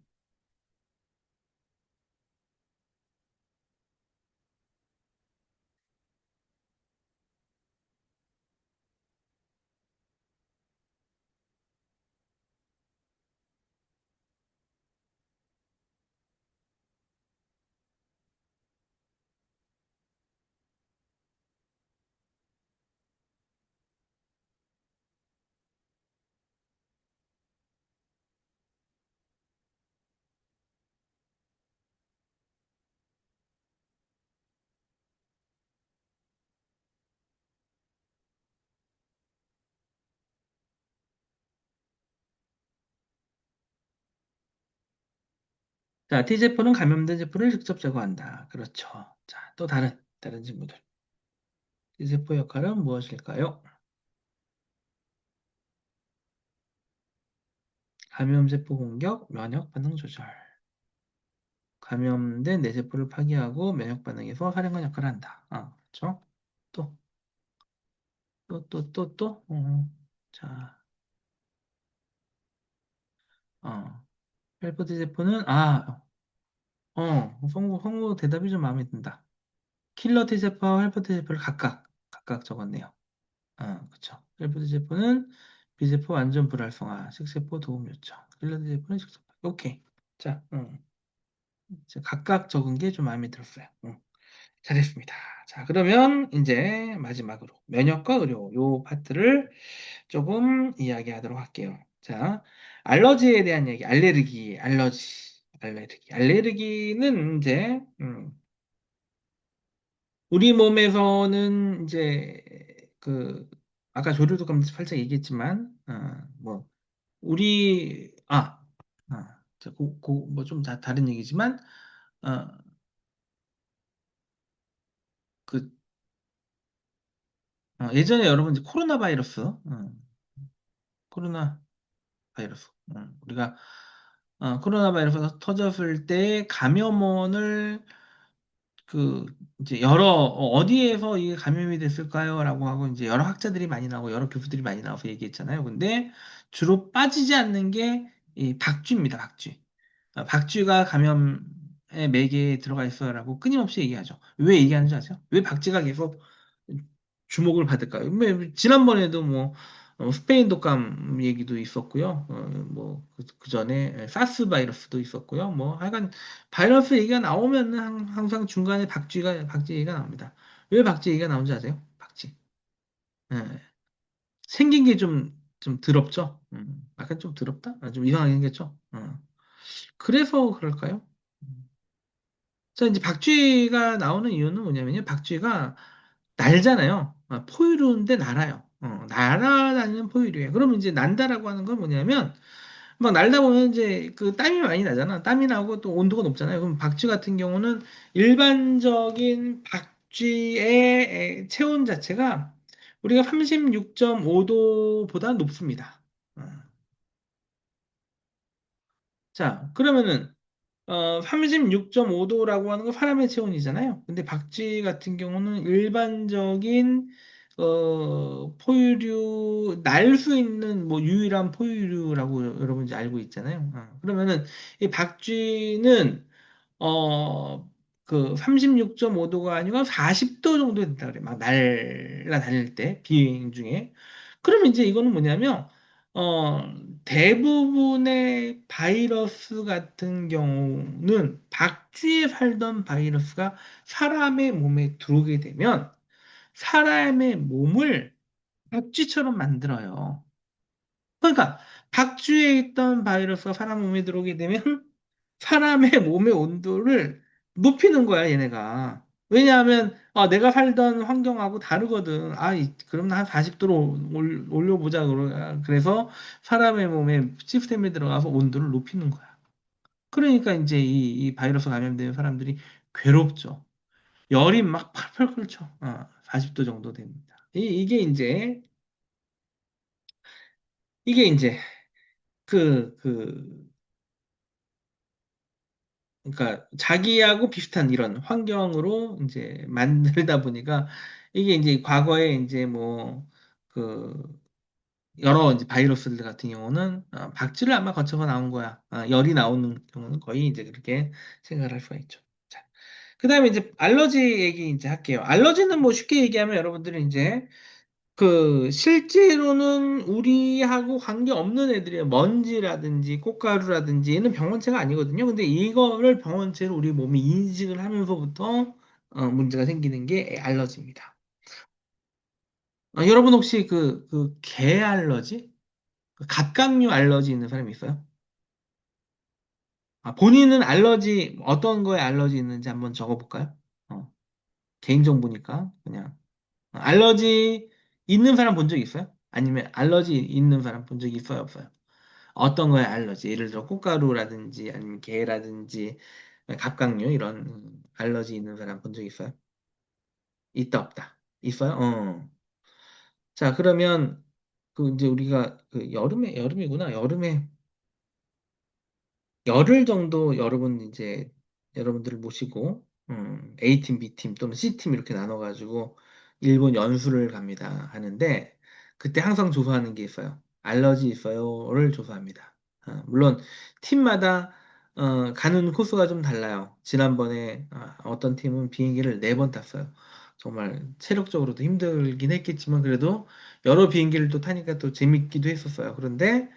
자, T세포는 감염된 세포를 직접 제거한다. 그렇죠. 자, 또 다른 친구들. T세포 역할은 무엇일까요? 감염세포 공격, 면역 반응 조절. 감염된 뇌세포를 파괴하고 면역 반응에서 활용한 역할을 한다. 그렇죠? 또, 또. 자, 헬퍼 T세포는, 성우 대답이 좀 마음에 든다. 킬러 T세포와 헬퍼 T세포를 각각 적었네요. 그쵸. 헬퍼 T세포는 B세포 완전 불활성화, 식세포 도움 요청. 킬러 T세포는 식세포. 오케이. 자, 각각 적은 게 좀 마음에 들었어요. 잘했습니다. 자, 그러면 이제 마지막으로 면역과 의료 요 파트를 조금 이야기하도록 할게요. 자, 알러지에 대한 얘기, 알레르기는 이제 우리 몸에서는 이제 그 아까 조류도 감독 살짝 얘기했지만 뭐 우리 뭐좀 다른 얘기지만 어, 그 예전에 여러분 이제 코로나 바이러스 우리가 코로나 바이러스가 터졌을 때 감염원을 그 이제 어디에서 이게 감염이 됐을까요?라고 하고 이제 여러 학자들이 많이 나오고 여러 교수들이 많이 나와서 얘기했잖아요. 근데 주로 빠지지 않는 게 이 박쥐입니다. 박쥐. 박쥐가 감염의 매개에 들어가 있어요라고 끊임없이 얘기하죠. 왜 얘기하는지 아세요? 왜 박쥐가 계속 주목을 받을까요? 지난번에도 뭐 스페인 독감 얘기도 있었고요. 그 전에 사스 바이러스도 있었고요. 뭐 하여간 바이러스 얘기가 나오면은 항상 중간에 박쥐 얘기가 나옵니다. 왜 박쥐 얘기가 나오는지 아세요? 박쥐. 예. 생긴 게 좀 더럽죠? 약간 좀 더럽다? 좀 이상하게 생겼죠? 그래서 그럴까요? 자, 이제 박쥐가 나오는 이유는 뭐냐면요. 박쥐가 날잖아요. 포유류인데 날아요. 날아다니는 포유류예요. 그러면 이제 난다라고 하는 건 뭐냐면 막 날다 보면 이제 그 땀이 많이 나잖아. 땀이 나고 또 온도가 높잖아요. 그럼 박쥐 같은 경우는 일반적인 박쥐의 체온 자체가 우리가 36.5도보다 높습니다. 어. 자, 그러면은 36.5도라고 하는 건 사람의 체온이잖아요. 근데 박쥐 같은 경우는 일반적인 포유류, 날 수 있는 뭐 유일한 포유류라고 여러분 이제 알고 있잖아요. 그러면은 이 박쥐는 그 36.5도가 아니고 40도 정도 된다 그래. 막 날아다닐 때 비행 중에. 그러면 이제 이거는 뭐냐면 어, 대부분의 바이러스 같은 경우는 박쥐에 살던 바이러스가 사람의 몸에 들어오게 되면 사람의 몸을 박쥐처럼 만들어요. 그러니까 박쥐에 있던 바이러스가 사람 몸에 들어오게 되면 사람의 몸의 온도를 높이는 거야, 얘네가. 왜냐하면 내가 살던 환경하고 다르거든. 그럼 한 40도로 올려보자. 그래서 사람의 몸에 시스템에 들어가서 온도를 높이는 거야. 그러니까 이제 이 바이러스 감염된 사람들이 괴롭죠. 열이 막 팔팔 끓죠. 40도 정도 됩니다. 이게 이제 그 그러니까 자기하고 비슷한 이런 환경으로 이제 만들다 보니까 이게 이제 과거에 이제 뭐 그 여러 이제 바이러스들 같은 경우는 박쥐를 아마 거쳐서 나온 거야. 열이 나오는 경우는 거의 이제 그렇게 생각을 할 수가 있죠. 자, 그다음에 이제 알러지 얘기 이제 할게요. 알러지는 뭐 쉽게 얘기하면 여러분들이 이제 실제로는 우리하고 관계없는 애들이에요. 먼지라든지 꽃가루라든지 얘는 병원체가 아니거든요. 근데 이거를 병원체로 우리 몸이 인식을 하면서부터 문제가 생기는 게 알러지입니다. 여러분 혹시 개 알러지? 그 갑각류 알러지 있는 사람이 있어요? 본인은 알러지, 어떤 거에 알러지 있는지 한번 적어볼까요? 개인정보니까 그냥. 알러지 있는 사람 본 적 있어요? 아니면 알러지 있는 사람 본 적 있어요, 없어요? 어떤 거에 알러지? 예를 들어 꽃가루라든지 아니면 게라든지 갑각류 이런 알러지 있는 사람 본 적 있어요? 있다 없다. 있어요? 자, 그러면 이제 우리가 여름이구나. 여름에 열흘 정도 여러분 이제 여러분들을 모시고 A팀, B팀 또는 C팀 이렇게 나눠가지고 일본 연수를 갑니다. 하는데 그때 항상 조사하는 게 있어요. 알러지 있어요?를 조사합니다. 물론 팀마다 가는 코스가 좀 달라요. 지난번에 어떤 팀은 비행기를 4번 탔어요. 정말 체력적으로도 힘들긴 했겠지만 그래도 여러 비행기를 또 타니까 또 재밌기도 했었어요. 그런데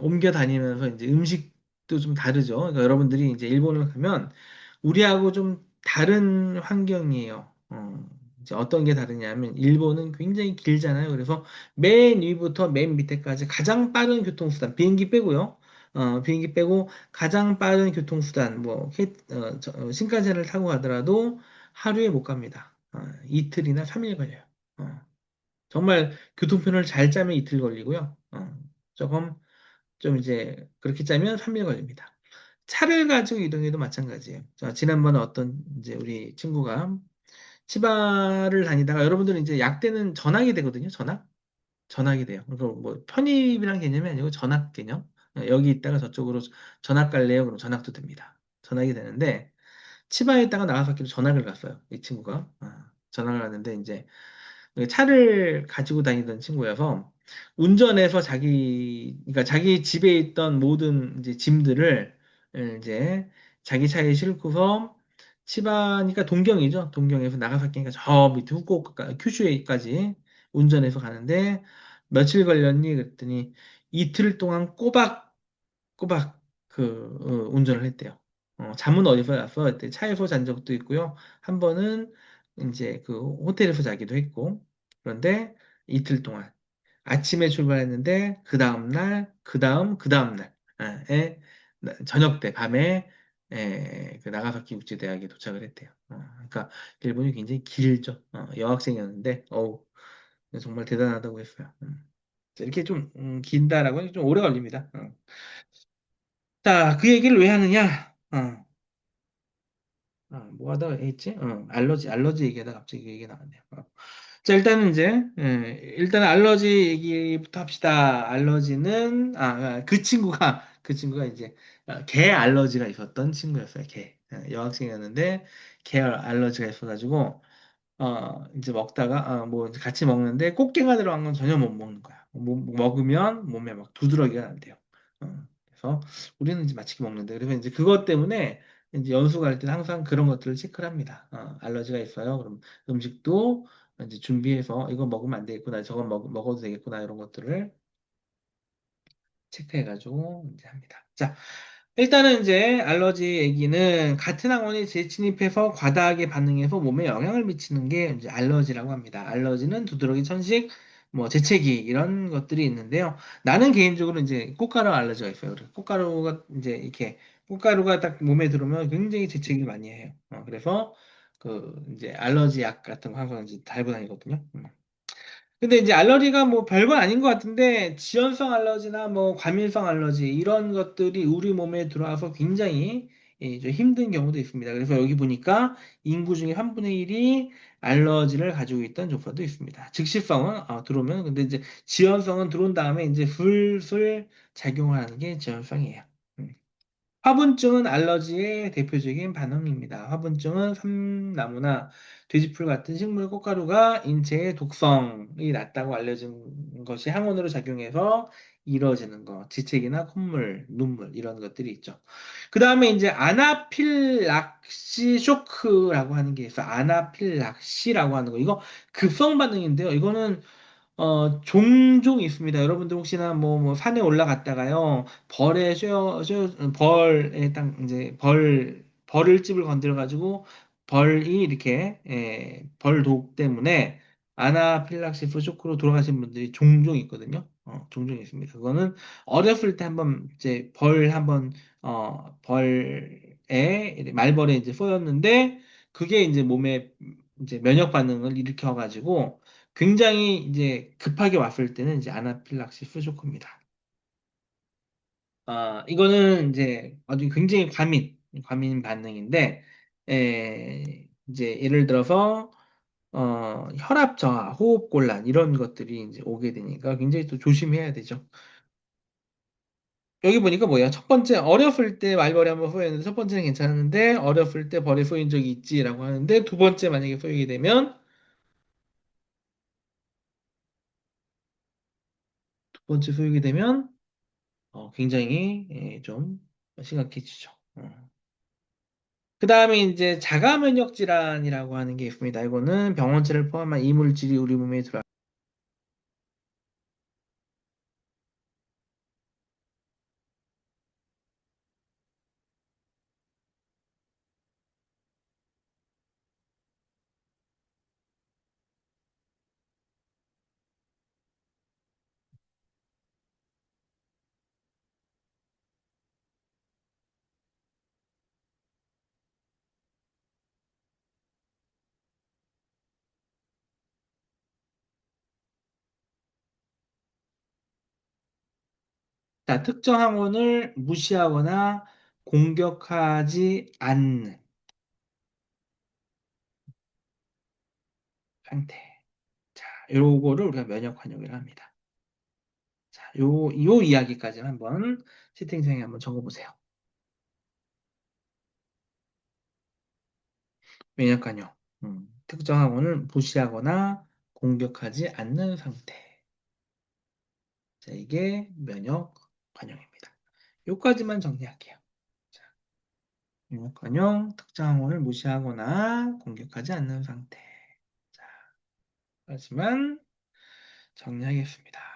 옮겨 다니면서 이제 음식도 좀 다르죠. 그러니까 여러분들이 이제 일본을 가면 우리하고 좀 다른 환경이에요. 이제 어떤 게 다르냐면 일본은 굉장히 길잖아요. 그래서 맨 위부터 맨 밑에까지 가장 빠른 교통수단, 비행기 빼고요. 비행기 빼고 가장 빠른 교통수단, 뭐 신칸센을 타고 가더라도 하루에 못 갑니다. 이틀이나 3일 걸려요. 어, 정말 교통편을 잘 짜면 이틀 걸리고요. 조금 좀 이제 그렇게 짜면 3일 걸립니다. 차를 가지고 이동해도 마찬가지예요. 자, 지난번에 어떤 이제 우리 친구가 치바를 다니다가 여러분들은 이제 약대는 전학이 되거든요. 전학이 돼요. 그래서 뭐 편입이란 개념이 아니고 전학 개념. 여기 있다가 저쪽으로 전학 갈래요? 그럼 전학도 됩니다. 전학이 되는데 치바에 있다가 나가사키로 전학을 갔어요. 이 친구가. 전학을 갔는데 이제 차를 가지고 다니던 친구여서 운전해서 그러니까 자기 집에 있던 모든 이제 짐들을 이제 자기 차에 싣고서 치바니까 동경이죠. 동경에서 나가사키니까 저 밑에 후쿠오카, 큐슈에까지 운전해서 가는데 며칠 걸렸니? 그랬더니 이틀 동안 꼬박 운전을 했대요. 잠은 어디서 잤어? 그때 차에서 잔 적도 있고요. 한 번은 이제 그 호텔에서 자기도 했고. 그런데 이틀 동안 아침에 출발했는데 그 다음 날, 그 다음 날에 저녁 때 밤에 그 나가사키 국제대학에 도착을 했대요. 그러니까 일본이 굉장히 길죠. 여학생이었는데 정말 대단하다고 했어요. 자, 이렇게 좀 긴다라고 하면 좀 오래 걸립니다. 자, 그 얘기를 왜 하느냐? 뭐 하다가 했지? 알러지 얘기하다가 갑자기 그 얘기 나왔네요. 자, 일단은 이제, 일단 알러지 얘기부터 합시다. 알러지는, 그 친구가 이제, 개 알러지가 있었던 친구였어요, 개. 여학생이었는데, 개 알러지가 있어가지고, 이제 먹다가, 뭐, 이제 같이 먹는데, 꽃게가 들어간 건 전혀 못 먹는 거야. 먹으면 몸에 막 두드러기가 난대요. 그래서 우리는 이제 마치게 먹는데, 그래서 이제 그것 때문에, 이제 연수 갈 때는 항상 그런 것들을 체크를 합니다. 알러지가 있어요. 그럼 음식도 이제 준비해서 이거 먹으면 안 되겠구나, 저거 먹어도 되겠구나, 이런 것들을 체크해가지고 이제 합니다. 자, 일단은 이제 알러지 얘기는 같은 항원이 재침입해서 과다하게 반응해서 몸에 영향을 미치는 게 이제 알러지라고 합니다. 알러지는 두드러기, 천식, 뭐 재채기 이런 것들이 있는데요. 나는 개인적으로 이제 꽃가루 알러지가 있어요. 그래서 꽃가루가 이제 이렇게 꽃가루가 딱 몸에 들어오면 굉장히 재채기를 많이 해요. 그래서 그 이제 알러지 약 같은 거 항상 이제 달고 다니거든요. 근데 이제 알러지가 뭐 별건 아닌 것 같은데 지연성 알러지나 뭐 과민성 알러지 이런 것들이 우리 몸에 들어와서 굉장히 좀 힘든 경우도 있습니다. 그래서 여기 보니까 인구 중에 3분의 1이 알러지를 가지고 있다는 조사도 있습니다. 즉시성은 들어오면 근데 이제 지연성은 들어온 다음에 이제 술술 작용을 하는 게 지연성이에요. 음. 화분증은 알러지의 대표적인 반응입니다. 화분증은 삼나무나 돼지풀 같은 식물 꽃가루가 인체의 독성이 낮다고 알려진 것이 항원으로 작용해서 이루어지는 것, 지책이나 콧물, 눈물 이런 것들이 있죠. 그 다음에 이제 아나필락시 쇼크라고 하는 게 있어요. 아나필락시라고 하는 거. 이거 급성 반응인데요. 이거는 종종 있습니다. 여러분들 혹시나 뭐 산에 올라갔다가요, 벌에 딱 이제 벌을집을 건드려가지고, 벌이 이렇게, 벌독 때문에 아나필락시스 쇼크로 돌아가신 분들이 종종 있거든요. 종종 있습니다. 그거는 어렸을 때 한번, 이제 벌에, 말벌에 이제 쏘였는데, 그게 이제 몸에 이제 면역 반응을 일으켜가지고, 굉장히 이제 급하게 왔을 때는 이제 아나필락시스 쇼크입니다. 이거는 이제 아주 굉장히 과민 반응인데, 이제 예를 들어서, 혈압 저하, 호흡 곤란, 이런 것들이 이제 오게 되니까 굉장히 또 조심해야 되죠. 여기 보니까 뭐야? 첫 번째, 어렸을 때 말벌이 한번 쏘였는데, 첫 번째는 괜찮았는데, 어렸을 때 벌에 쏘인 적이 있지라고 하는데, 두 번째 만약에 쏘이게 되면, 두 번째 쏘이게 되면, 굉장히 좀 심각해지죠. 그 다음에 이제 자가 면역 질환이라고 하는 게 있습니다. 이거는 병원체를 포함한 이물질이 우리 몸에 들어와. 자, 특정 항원을 무시하거나 공격하지 않는 상태. 자, 요거를 우리가 면역 반응이라고 합니다. 자, 요 이야기까지 한번 채팅창에 한번 적어보세요. 면역 반응. 특정 항원을 무시하거나 공격하지 않는 상태. 자, 이게 면역 반응입니다. 요까지만 정리할게요. 자, 면역관용 특정 항원을 무시하거나 공격하지 않는 상태. 자, 하지만 정리하겠습니다.